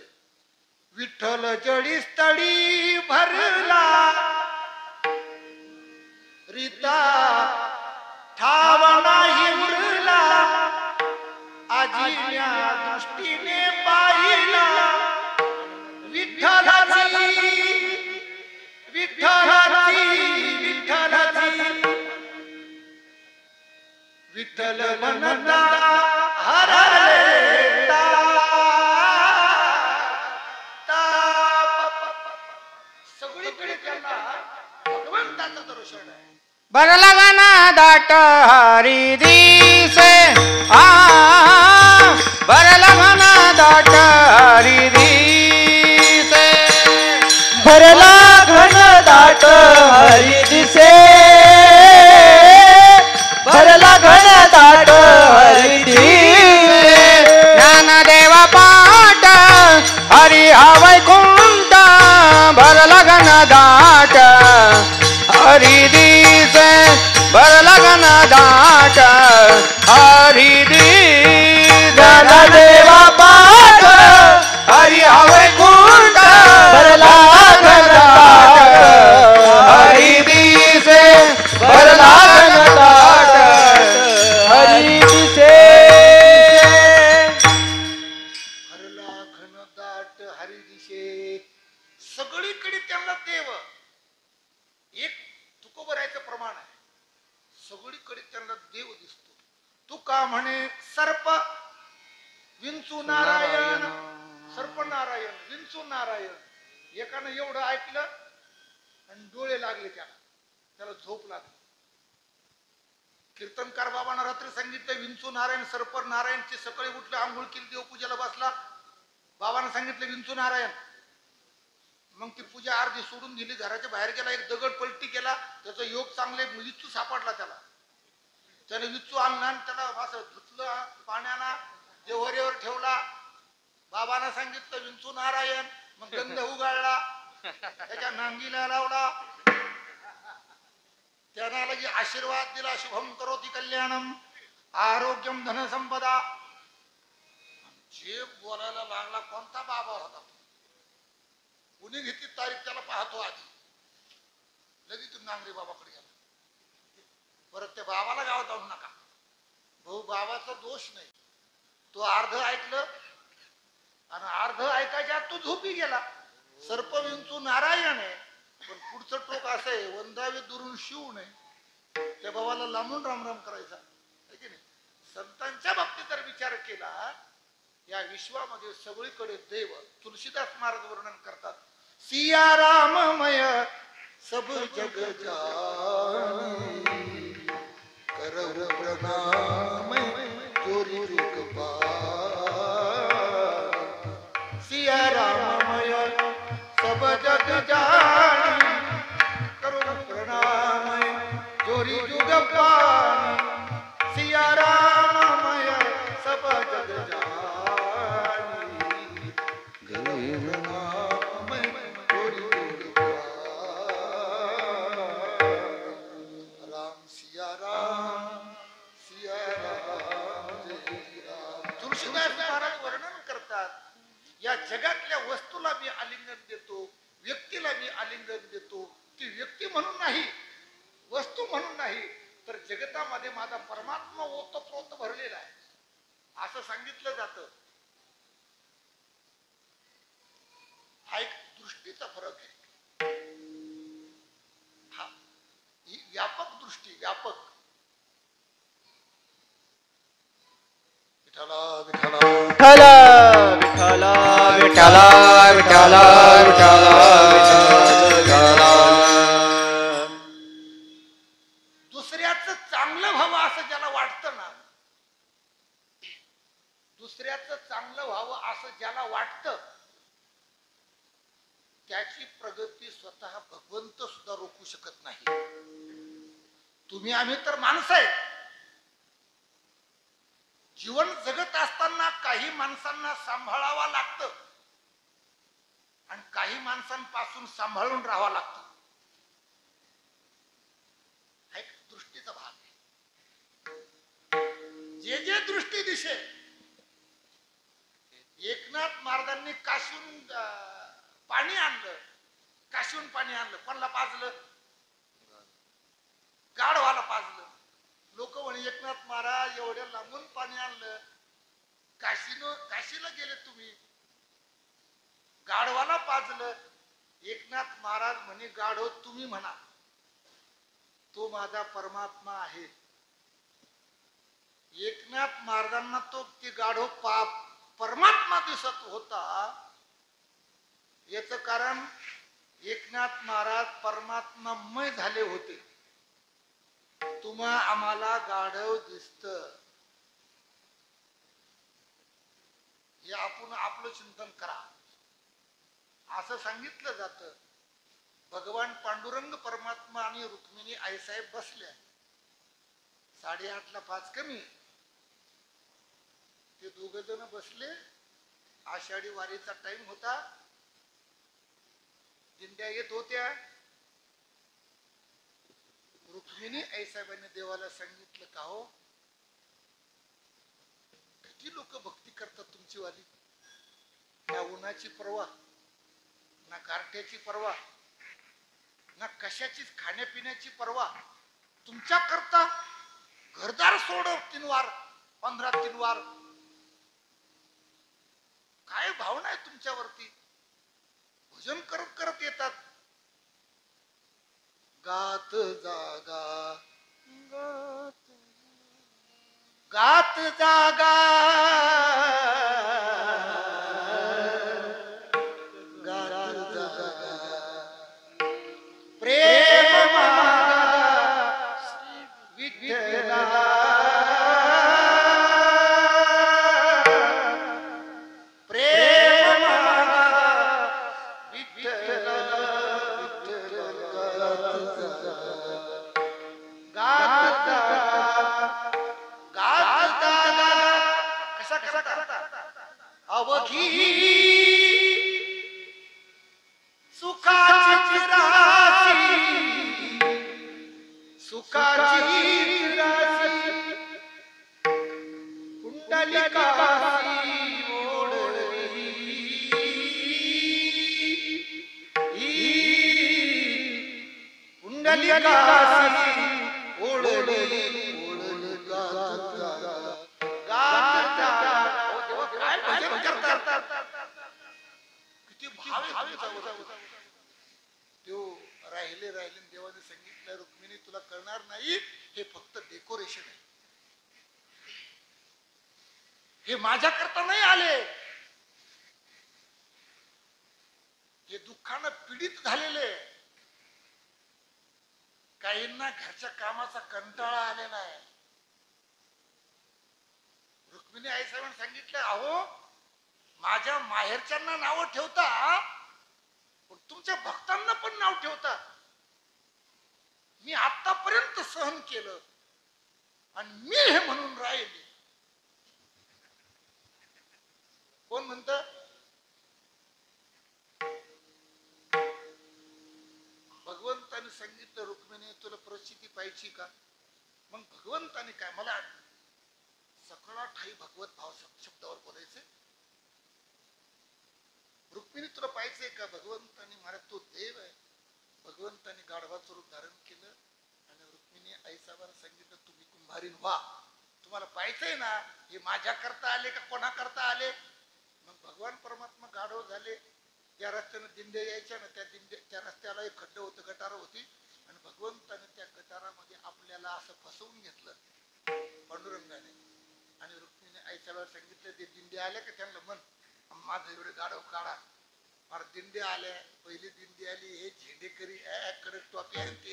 विठ्ठल जडी स्थळी भरला, रीता ठाव नाही उरला, आजीच्या दृष्टीने पाहिला विठ्ठलाची, विठ्ठलाची, विठ्ठलाची. विठ्ठल म्हणता हरले सगळीकडे त्यांना भगवंताचं दर्शन आहे. भरला गाना दाट हरी दिसे, भरला गाना दाट हरी दिसे, भरला घन दाट हरी दिसे, भरला घन दाट हरी दिसे. ज्ञानदेवा पाट हरी वैकुंठ, भरला घन दाट हरी दिसे, भरला घन दाट हरी दिसे. ज्ञानदेवा पाट हरी वैकुंठ, भरला घन दाट हरी दिसे, विंचू नारायण सर्प नारायण विंचू नारायण. एकानं एवढं ऐकलं आणि डोळे लागले त्याला झोप लागली. कीर्तनकार बाबांना रात्री सांगितलं विंचू नारायण सर्प नारायण. ते सकाळी उठले, आंघोळ केली, देवपूजेला बसला. बाबांना सांगितलं विंचू नारायण. मग ती पूजा अर्धी सोडून दिली, घराच्या बाहेर गेला, एक दगड पलटी केला. त्याचा योग चांगले विच्चू सापडला त्याने विच्चू आणला आणि त्याला असं धुतलं पाण्यानं, देवहरीवर ठेवला. बाबांना सांगितलं विंचू नारायण. मग गंध उगाळला, त्याच्या नांगीला लावला, त्यांना लगे आशीर्वाद दिला. शुभम करोति कल्याणम आरोग्यम धन संपदा. जे बोलायला लागला कोणता बाबा होता, कुणी घेतली तारीख त्याला पाहतो आधी, लगेच नांगरे बाबाकडे गेला. परत त्या बाबाला गावात आणू नका भाऊ, बाबाचा दोष नाही. तो अर्ध ऐकलं आणि अर्ध ऐकायच्या तो झोपी गेला. सर्प विंचू नारायण आहे, पण पुढचं टोक असं आहे वंदावे दुरून शिव नाही. त्या बाबाला लांबून रामराम करायचा की नाही. संतांच्या बाबतीत जर विचार केला, या विश्वामध्ये सगळीकडे देव. तुलसीदास महाराज वर्णन करतात, सिया राममय सब जग जानी, करहु प्रणाम जोरी जुग पार. सिया राममय सब जग जानी, करहु प्रणाम जोरी जुग पार. सिया राममय सब जग जानी, करहु प्रणाम जोरी जुग पार. राम सिया राम जय राम. तुलसीदास महाराज वर्णन करतात, या जगातल्या वस्तूला मी आलिंगन देतो, व्यक्तीला मी आलिंगन देतो. ती व्यक्ती म्हणून नाही, वस्तू म्हणून नाही, तर जगतामध्ये माझा परमात्मा ओतप्रोत भरलेला आहे असं सांगितलं जातं. हा एक दृष्टीचा फरक आहे. हा ही व्यापक दृष्टी, व्यापक. विठला विठला विठला विठला विठला विठला विठला. दुसऱ्याचं चांगलं व्हावं असं ज्याला वाटतं ना, दुसऱ्याचं चांगलं व्हावं असं ज्याला वाटतं, त्याची प्रगती स्वतः भगवंत सुद्धा रोखू शकत नाही. तुम्ही आम्ही तर माणसं आहे. जीवन जगत असताना काही माणसांना सांभाळावा लागतं आणि काही माणसांपासून सांभाळून राहावं लागतं. हा एक दृष्टीचा भाग आहे. जे जे दृष्टी दिशे. एकनाथ महाराजांनी काशीहून पाणी आणलं, काशीहून पाणी आणलं, कोणाला पाजलं? गाढवाला पाजलं. लोक म्हणे एकनाथ महाराज एवढ्या लांबून पाणी आणलं, काशीला गेले तुम्ही, गाढवाला पाजलं. एकनाथ महाराज म्हणे गाढव तुम्ही म्हणा, तो माझा परमात्मा आहे. एकनाथ महाराजांना तो ते गाढव परमात्मा दिसत होता. याच कारण एकनाथ महाराज परमात्मामय झाले होते. तुम्हा आम्हाला गाढव दिसत, हे आपण आपलं चिंतन करा असं सांगितलं जातं. भगवान पांडुरंग परमात्मा आणि रुक्मिणी आईसाहेब बसल्या. 8:30ला 5 कमी. ते दोघ जण बसले. आषाढी वारीचा टाइम होता. दिंड्या येत होत्या. रुक्मिणी आईसाहेबांनी देवाला सांगितलं, का हो किती लोक भक्ती करतात तुमची वाली, ना उन्हाची पर्वा, ना गारठ्याची पर्वा, ना कशाचीच खाण्यापिण्याची पर्वा. तुमच्या करता घरदार सोड 3 वार 15 3 वार. काय भावना आहे तुमच्यावरती. भजन करत करत येतात. गात जागा गात जागा अवघी सुखाची राशी सुखाची राशी कुंडलिकासी ओढली कुंडलिकासी ओढली राहिले राहिले देवाने सांगितलं रुक्मिणी तुला करणार नाही हे फक्त डेकोरेशन आहे हे माझ्या करता नाही आले हे दुःखानं पीडित झालेले काहींना घरच्या कामाचा कंटाळा आलेला आहे रुक्मिणी आई साहेबांनी सांगितलं अहो माझ्या माहेरच्यांना नाव ठेवता पण तुमच्या भक्तांना पण नाव ठेवता मी आतापर्यंत सहन केलं आणि मी हे म्हणून राहिले कोण म्हणत भगवंताने सांगितलं रुक्मिणी तुला प्रचिती पाहिजे का मग भगवंताने काय मला सकळा ठाई भगवत भाव शब्दावर बोलायचे रुक्मिणी तुला पाहिजे का भगवंताने महाराज तो देव आहे भगवंताने गाढवाचं रूप धारण केलं आणि रुक्मिणी आईसाहेबांना सांगितलं तुम्ही कुंभारीन व्हा तुम्हाला पाहिजे ना हे माझ्या करता आले का कोणा करता आले मग भगवान परमात्मा गाढव झाले त्या रस्त्याने दिंडे यायच्या ना त्या रस्त्याला एक खड्डे होतं गटार होती आणि भगवंताने त्या गटारामध्ये आपल्याला असं फसवून घेतलं पांडुरंगाने आणि रुक्मिणी आईसाहेबांना सांगितलं ते दिंडे आले का त्यांना म्हण माझं एवढे गाढव काढा मला दिंडी आल्या पहिली दिंडी आली हे झेंडेकरी कडक टोपी आहे ते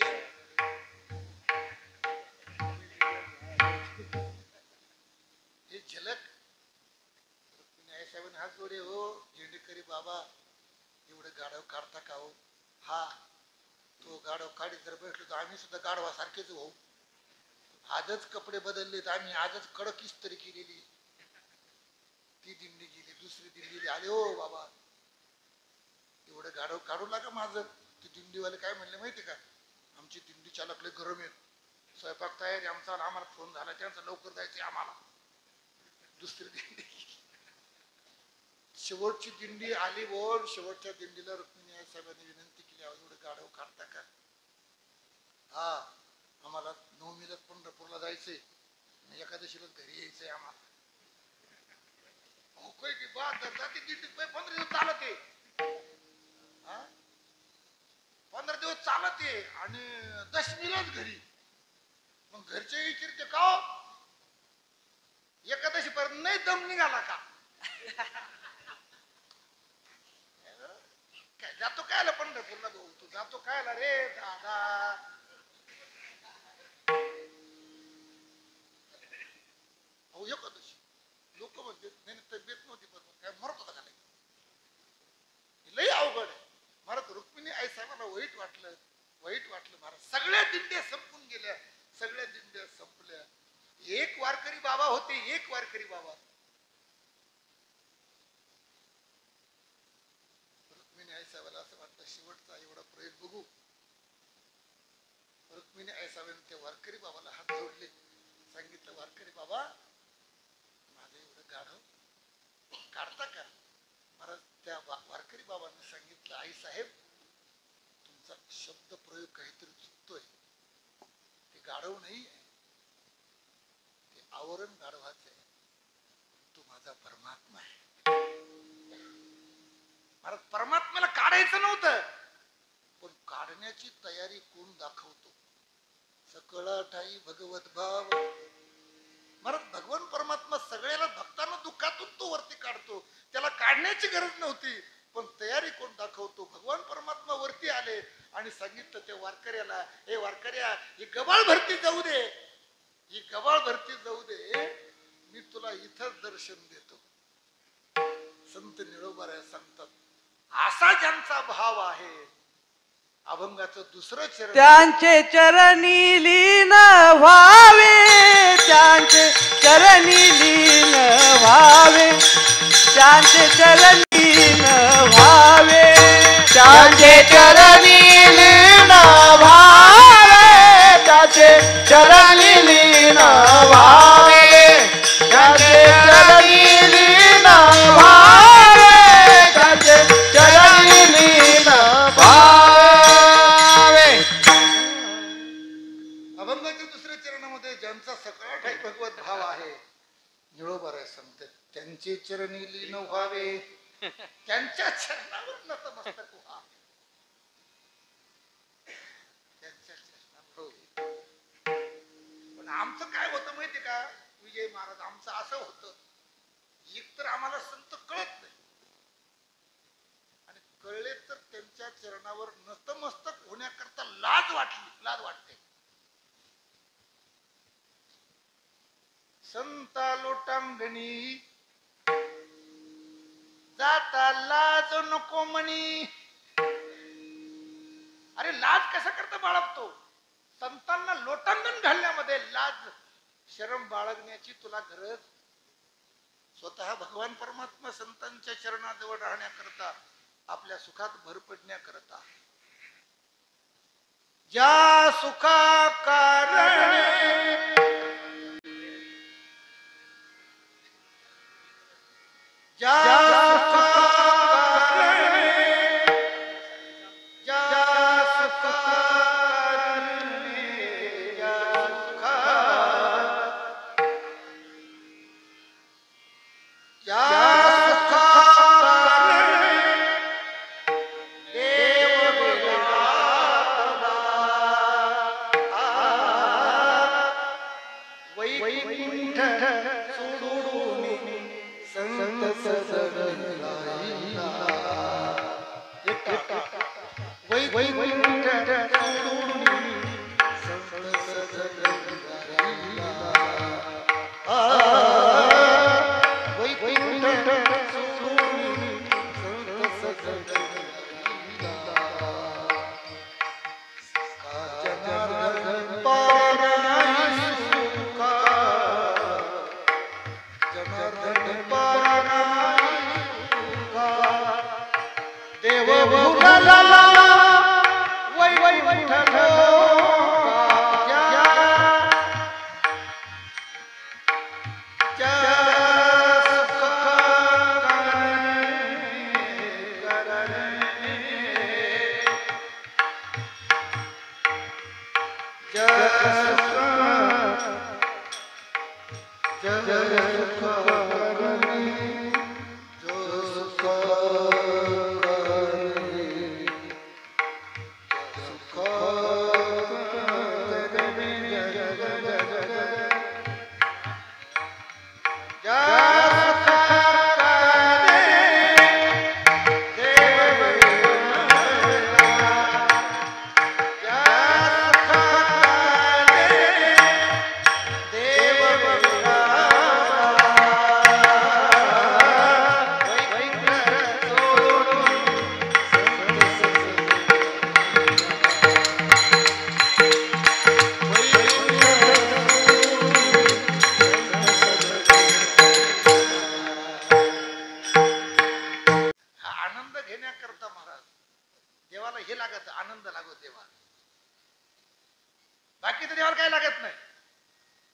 हे झलक साहेबांनी हात जोडे हो झेंडेकरी बाबा एवढे गाढव काढता का हो हा तो गाढव काढीत जर बसलो तर आम्ही सुद्धा गाढवासारखेच हो आजच कपडे बदलले तर आम्ही आजच कडक इस्त्री केलेली ती दिंडी गेली दुसरी दिंडी आले हो बाबा एवढं गाढव काढू लागा माझं ती दिंडीवाले काय म्हणले माहिती का आमची दिंडी चालकले गरम येत स्वयंपाक तयारी आमचा आम्हाला फोन झाला त्यांचा लवकर जायचं आम्हाला दुसरी दिंडी शेवटची दिंडी आली बोल शेवटच्या दिंडीला रुक्मिणी साहेबांनी विनंती केली एवढं गाढव काढता का हा आम्हाला नवमीला पंढरपूरला जायचंय एकादशीला घरी यायचंय आम्हाला की बा जाती दिंडीत 15 दिवस चालत आहे 15 दिवस चालत आहे आणि दशमीलाच घरी मग घरचे विचारते का एकादशी पर्यंत नाही दम निघाला का काय जातो कायला पंढरपूरला भाऊ तू जातो कायला रे दादा अहो एकादशी लोक म्हणते नाही तब्येत नव्हती बरोबर काय मरत होता का नाही लई अवघड आहे महाराज रुक्मिणी आई साहेबांना वाईट वाटलं महाराज सगळ्या दिंड्या संपून गेल्या सगळ्या दिंड्या संपल्या एक वारकरी बाबा होते एक वारकरी बाबा रुक्मिणी आई साहेबाला असं वाटतं शेवटचा एवढा प्रयोग बघू रुक्मिणी आई साहेबांनी त्या वारकरी बाबाला हात जोडले सांगितलं वारकरी बाबा माझं एवढं गाढव काढता का महाराज त्या वारकरी बाबांनी सांगितलं आई साहेब तुमचा शब्द प्रयोग काहीतरी चुकतोय ते गाढव नाही ते आवरण गाढवाचं आहे तो माझा परमात्मा आहे महाराज परमात्म्याला काढायचं नव्हतं पण काढण्याची तयारी कोण दाखवतो सकळा ठाई भगवत भाव महाराज भगवान परमात्मा सगळ्याला भक्तांना दुःखातून तो वरती काढतो त्याला काढण्याची गरज नव्हती पण तयारी कोण दाखवतो भगवान परमात्मा वरती आले आणि सांगितलं त्या वारकऱ्याला हे वारकऱ्या ही गबाळ भरती जाऊ दे ही गबाळ भरती जाऊ दे मी तुला इथंच दर्शन देतो संत निळोबाराय सांगतात असा ज्यांचा भाव आहे अभंगाचं दुसरं चरण त्यांचे चरणी लीन व्हावे त्यांचे चरणी लीन व्हावे त्यांचे चरणी व्हावे, त्यांचे चरणी लीन व्हावे, त्यांचे चरणी लीन व्हावे, त्यांचे चरणी लीन व्हावे, त्यांचे चरणी लीन व्हावे. अभंगाच्या दुसऱ्या चरणामध्ये ज्यांचा सकाळ भगवत भाव आहे निळोबाराय सांगतात त्यांचे चरणी लीन व्हावे, त्यांच्या चरणावर नतमस्तक व्हा, त्यांच्या चरणावर. पण आमचं काय होतं माहिती का विजय महाराज, आमचं असं होतं एक तर आम्हाला संत कळत नाही आणि कळले तर त्यांच्या चरणावर नतमस्तक होण्याकरता लाज वाटते. संता लोटांगणी जाता लाज नको म्हणी. अरे लाज कसा करता बाळगतो? संतांना लोटांगण घालण्यामध्ये लाज शरम बाळगण्याची तुला गरज. स्वतः भगवान परमात्मा संतांच्या चरणाजवळ राहण्याकरता, आपल्या सुखात भर पडण्याकरता, ज्या सुखा कारणे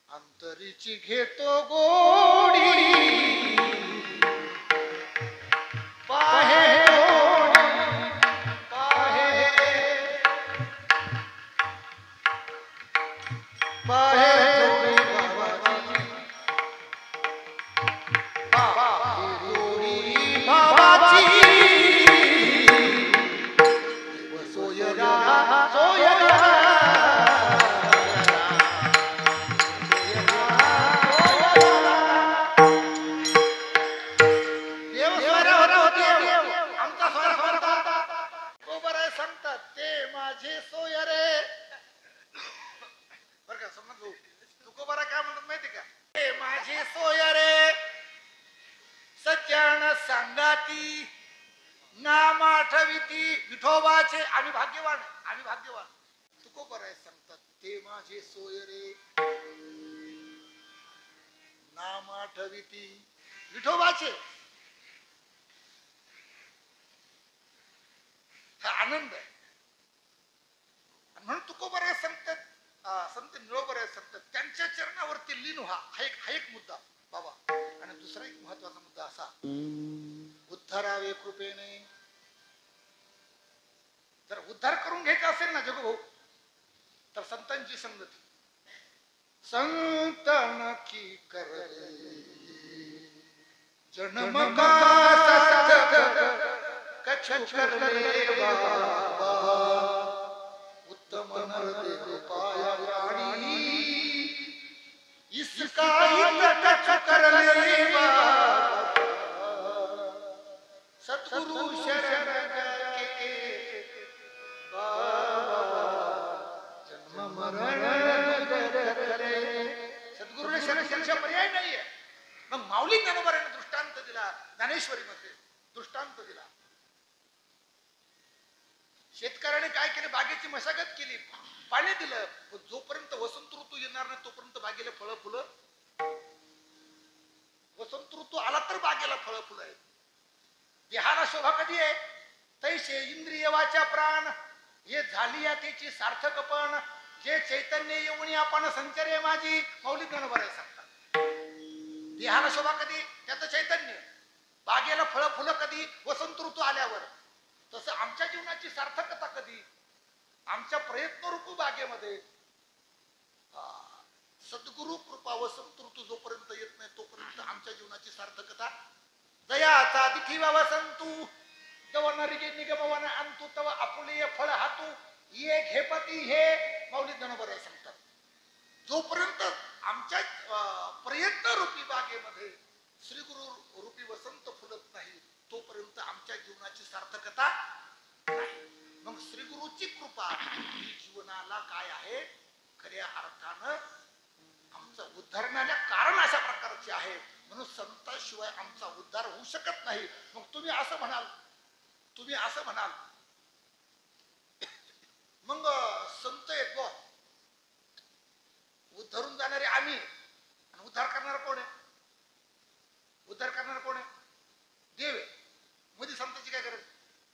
अंतरीची घेतो गोडी पाहे पाहे पाहे नाम आठविती विठोबाचे. आम्ही भाग्यवान तुकोबराय सांगतात ते माझे सोयरे नाम आठविती विठोबाचे. हा आनंद आहे. आणि म्हणून तुकोबराय सांगतात, संत निळोबराय सांगतात, त्यांच्या चरणावरती लीन व्हा. हा एक मुद्दा बाबा. आणि दुसरा एक महत्वाचा मुद्दा असा, उद्धारावे कृपेने. जर उद्धार करून घ्यायचा असेल ना जगभाऊ, तर संतांची संगती. संतन की करले जन्म कछु करले बाबा, उत्तम नरदेव पाया प्राणी, इसका कछु करले बाबा, सद्गुरु शरण के बाबा, जन्म मरण करे. सद्गुरुने शरण पर्याय नाहीये. मग माऊली ज्ञानोबाने दृष्टांत दिला, ज्ञानेश्वरी मध्ये दृष्टांत दिला. शेतकऱ्याने काय केले, बागेची मशागत केली, पाणी दिलं, जोपर्यंत वसंत ऋतू येणार नाही तोपर्यंत बागेला फळं फुलं. वसंत ऋतू आला तर बागेला फळं फुलं आहेत. देहाला शोभा कधी आहे, तैसे इंद्रिय वाचा प्राण हे झाली या त्याची सार्थकपण, जे चैतन्य येऊन आपण संचर्य माझी. मौलिक ज्ञानोबा सांगतात, देहाला शोभा कधी, त्याचं चैतन्य. बागेला फळं फुलं कधी, वसंत ऋतू आल्यावर. तसं आमच्या जीवनाची सार्थकता कधी, आमच्या प्रयत्न रूपी बागेमध्ये. सद्गुरु कृपा वसंत ऋतू जोपर्यंत येत नाही तोपर्यंत आमच्या जीवनाची सार्थकता. दयाचा दिठी वसंतू तव नरिगे निगमवन अंतु तव आपुले फळ हातू ये घेपती हे मौलिक ज्ञानोबा सांगतात. जोपर्यंत आमच्या प्रयत्न रूपी बागेमध्ये श्री गुरु रूपी वसंत फुलत नाही तोपर्यंत आमच्या जीवनाची सार्थकता नाही. मग श्री गुरुची कृपा ही जीवनाला काय आहे, खऱ्या अर्थानं आमचं उद्धारण्याला कारण अशा प्रकारचे आहे. म्हणून संताशिवाय आमचा उद्धार होऊ शकत नाही. मग तुम्ही असं म्हणाल मग संत आहेत बुवा, उद्धारून जाणारे आम्ही, आणि उद्धार करणार कोण आहे? उद्धार करणार कोण आहे? देव आहे. मध्ये संतांची काय गरज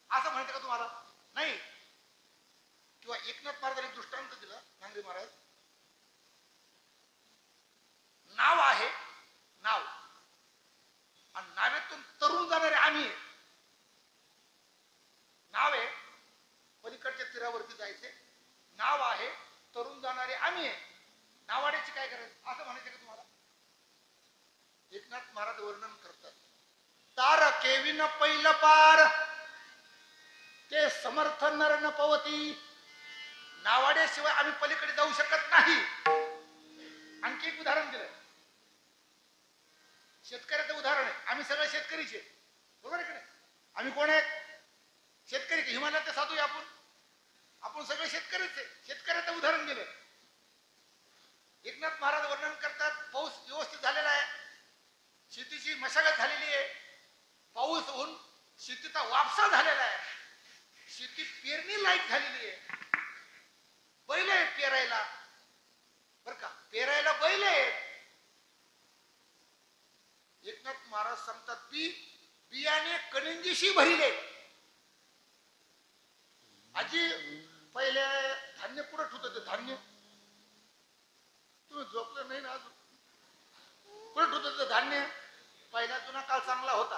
असं म्हणते का तुम्हाला? नाही. किंवा एकनाथ महाराजांनी दृष्टांत दिला, नांगरे महाराज. नाव आहे, नाव, आणि नावेतून तरुण जाणारे आम्ही. नाव आहे, पलीकडच्या तीरावरती जायचे, नाव आहे, तरुण जाणारे आम्ही आहे. नावाड्याची काय गरज असं म्हणायचं का तुम्हाला? एकनाथ महाराज वर्णन करतात, तार केविन पैल पार ते समर्थ नर न पवती. नावाड्याशिवाय आम्ही पलीकडे जाऊ शकत नाही. आणखी एक उदाहरण दिलं, शेतकऱ्याचं उदाहरण आहे. आम्ही सगळे शेतकरीचे, बरोबर आहे की नाही? आम्ही कोण आहेत? शेतकरी. हिमालयात साधू आहे आपण सगळे शेतकरीच आहे. शेतकऱ्याचं उदाहरण दिलं. एकनाथ महाराज वर्णन करतात, पाऊस व्यवस्थित झालेला आहे, शेतीची मशागत झालेली आहे, पाऊस होऊन शेतीचा वापसा झालेला आहे, शेती पेरणी लायक झालेली आहे, बैल आहेत पेरायला, बर का, पेरायला बैल आहेत. एकनाथ महाराज सांगतात, बियाणे कणंजीशी भरिले. आजी पहिले धान्य पुरत होतं, ते धान्य तुम्ही झोपलं नाही ना अजून. पुरत होतं ते धान्य. पहिला जुना काळ चांगला होता.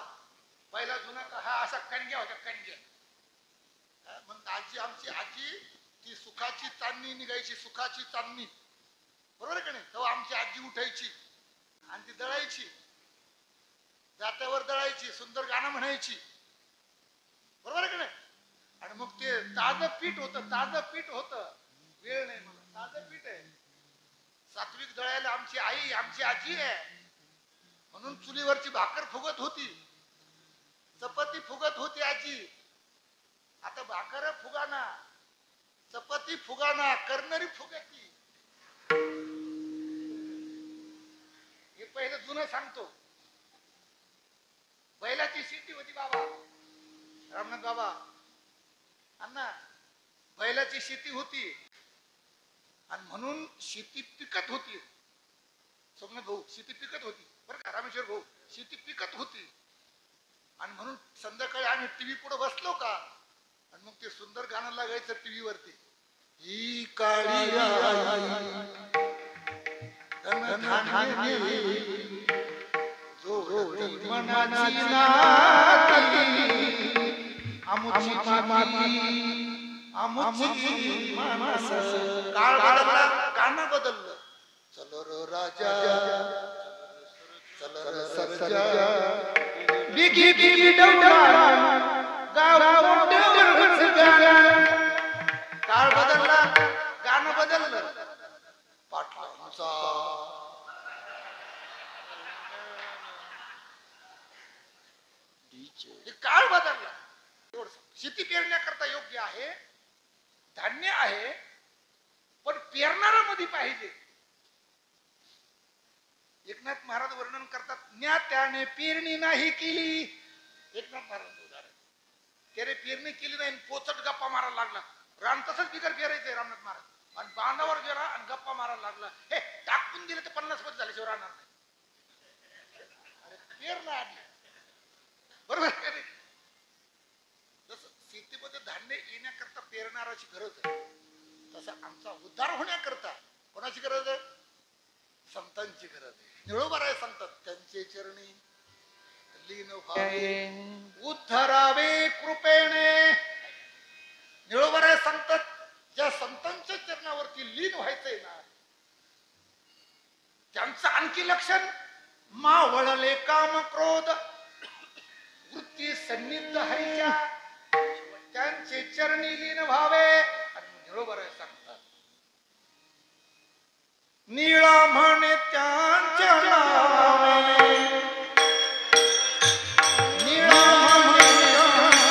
पहिला जुना काळ हा अशा कणग्या होत्या, कणग्या. मग आमची ती सुखाची चांदणी निघायची, सुखाची चांदणी, बरोबर आहे का नाही? तेव्हा आमची आजी उठायची आणि ती दळायची, जात्यावर दळायची, सुंदर गाणं म्हणायची, बरोबर आहे का नाही? आणि मग ते ताजं पीठ होतं, वेळ नाही म्हणून ताजं पीठ आहे. सात्विक दळायला आमची आई, आमची आजी आहे. म्हणून चुलीवरची भाकर फुगत होती, चपाती फुगत होती आजी. आता भाकर फुगाना, चपाती फुगाना, करणारी फुगती. हे पहिलं जुनं सांगतो. बैलाची शेती होती बाबा, रामनाथ बाबा, अण्णा, बैलाची शेती होती आणि म्हणून शेती पिकत होती. सोमनाथ भाऊ, शेती पिकत होती बरं का, रामेश्वर भाऊ, शेती पिकत होती. आणि म्हणून संध्याकाळी आम्ही टीव्ही पुढे बसलो का आणि मग ते सुंदर गाणं लागायचं टीव्ही वरती. ही काळी काळ बदलला, गाणं बदललं. चल रे राजा चल रे सरजा बिगी बिगी डवला गाव मोठ्यावरच गाणं. काळ बदलला, गाणं बदललं. पाटलांचा काळ बदलला. शेती पेरण्याकरता योग्य आहे, धान्य आहे, पण पेरणारा मध्ये पाहिजे. एकनाथ महाराज वर्णन करतात, ज्ञात्याने पेरणी नाही केली. एकनाथ महाराज उदाहरण, त्याने पेरणी केली नाही, पोचट गप्पा मारायला लागला. राम तसंच बिगर पेरायचंय रामनाथ महाराज, आणि बांधावर गेला आणि गप्पा मारायला लागला. हे टाकून दिले तर 50 वर्ष झाले शिवाय राहणार नाही. पेरला आधी, बरोबर. जसं शेतीमध्ये धान्य येण्याकरता पेरणाराची गरज आहे, तसं आमचा उद्धार होण्याकरता कोणाची गरज आहे? संतांची गरज आहे. निळोबाराय सांगतात, त्यांचे चरणी लीन व्हावे, उद्धरावे कृपेने. निळोबाराय सांगतात, ज्या संतांच्या चरणावरती लीन व्हायचंय ना, त्यांचं आणखी लक्षण मावळले काम क्रोध वृत्ती सन्निध हरीच्या, त्यांचे चरणी लीन व्हावे. आणि निळोबाराय सांगतात, निळा म्हणे त्यांच्या नावे, निळा म्हणे त्यांच्या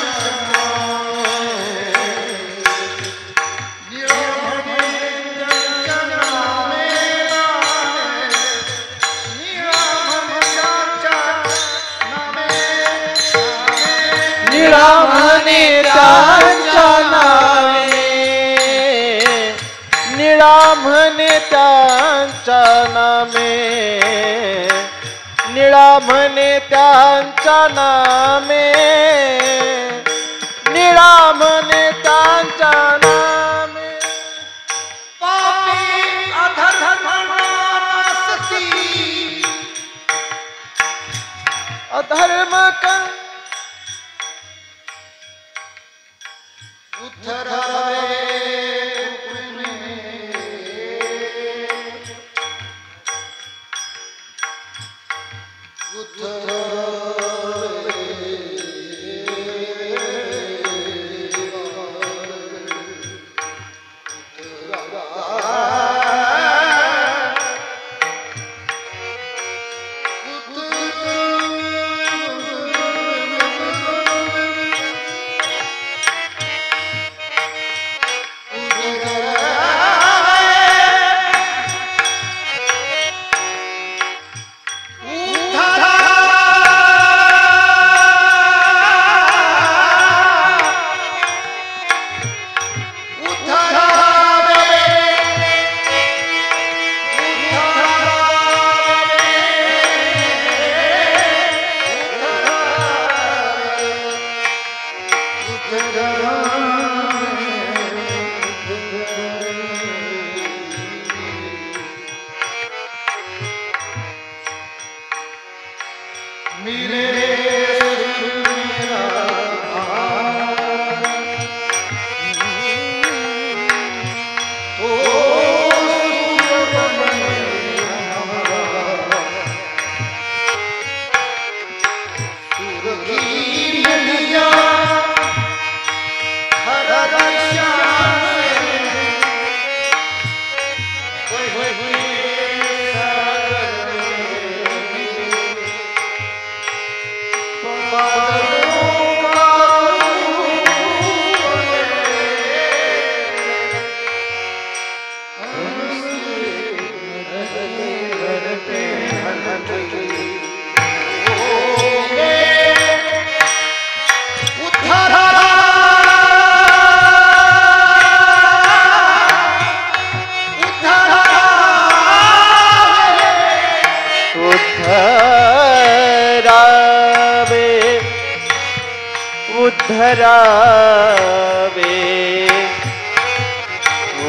निळा म्हणे त्यांच्या नावे, निळा म्हणे त्यांच्या नावे, निळा म्हणे त्यांच्या नावे, निळा म्हणे त्यांच्या नामे, निळा म्हणे त्यांच्या नामे, निळा म्हणे त्यांच्या नामे. पापी अधर्म नासती, अधर्म उद्धरावे उद्धरावे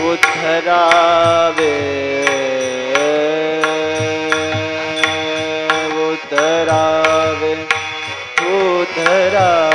उद्धरावे उद्धरावे उद्धरावे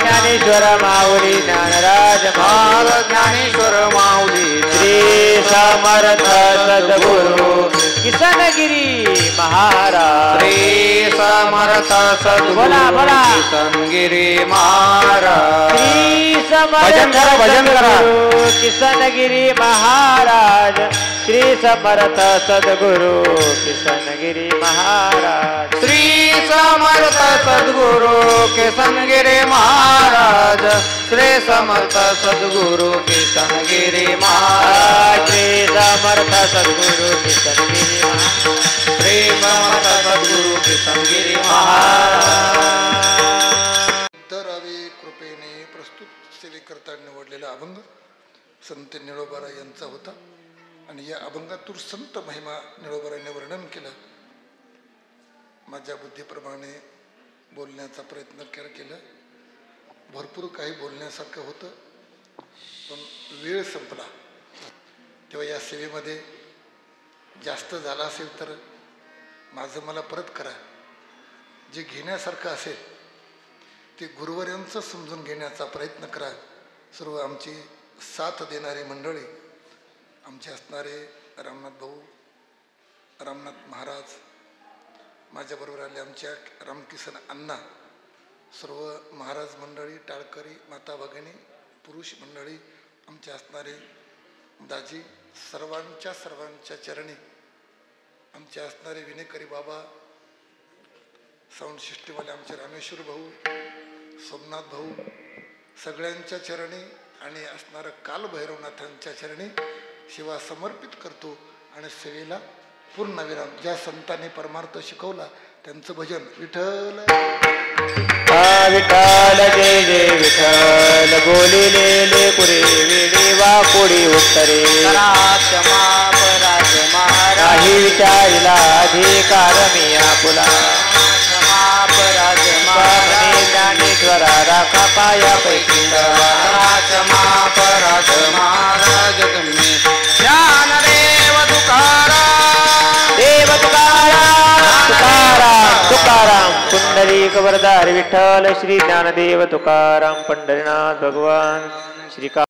ज्ञानेश्वर माऊली ज्ञानराज ज्ञानेश्वर माऊली श्री समर्थ सद्गुरु किसनगिरी महाराज श्री समर्थ सद्गुरु बोला बोला किसनगिरी महाराज श्री समर्थ सद्गुरु किसनगिरी महाराज श्री समर्थ सद्गुरु किसनगिरी महाराज श्री समर्थ सद्गुरु किसनगिरी महाराज श्री समर्थ सद्गुरु किसनगिरी महाराज श्री समर्थ सद्गुरु किसनगिरी महाराज श्री समर्थ सद्गुरु किसनगिरी महाराज उद्धरावे कृपेने प्रस्तुत सेवेकरता निवडलेला अभंग संत निळोबाराय यांचा होता आणि या अभंगातून संत महिमा निळोबारायांनी वर्णन केलं. माझ्या बुद्धीप्रमाणे बोलण्याचा प्रयत्न केला. भरपूर काही बोलण्यासारखं होतं पण वेळ संपला. तेव्हा या सेवेमध्ये जास्त झाला असेल तर माझं मला परत करा. जे घेण्यासारखं असेल ते गुरुवर्यांचं समजून घेण्याचा प्रयत्न करा. सर्व आमची साथ देणारी मंडळी, आमचे असणारे रामनाथ भाऊ, रामनाथ महाराज, माझ्याबरोबर आले आमच्या रामकिसन अण्णा, सर्व महाराज मंडळी, टाळकरी, माता भगिनी, पुरुष मंडळी, आमचे असणारे दाजी, सर्वांच्या चरणी आमचे असणारे विनेकरी बाबा, साऊंड सिस्टीमवाले आमचे रामेश्वर भाऊ, सोमनाथ भाऊ, सगळ्यांच्या चरणी आणि असणारं कालभैरवनाथांच्या चरणी सेवा समर्पित करतो. आणि सेवेला पूर्णविराम. ज्या संतांनी परमार्थ शिकवला त्यांचं भजन विठ्ठल विठ्ठल जय जय विठ्ठल बोलिलेले पुरे वेळी वाकोडी उत्तरे काही विचारिला अधिकार मी आपुला ज्ञानेश्वरा राखा पाया पैकी पराज महाराज तुम्ही ज्ञानदेव तुकाराम देव तुकाराम तुकाराम तुकाराम पुंडलिक वरदारी विठ्ठल श्री ज्ञानदेव तुकाराम पंढरीनाथ भगवान श्री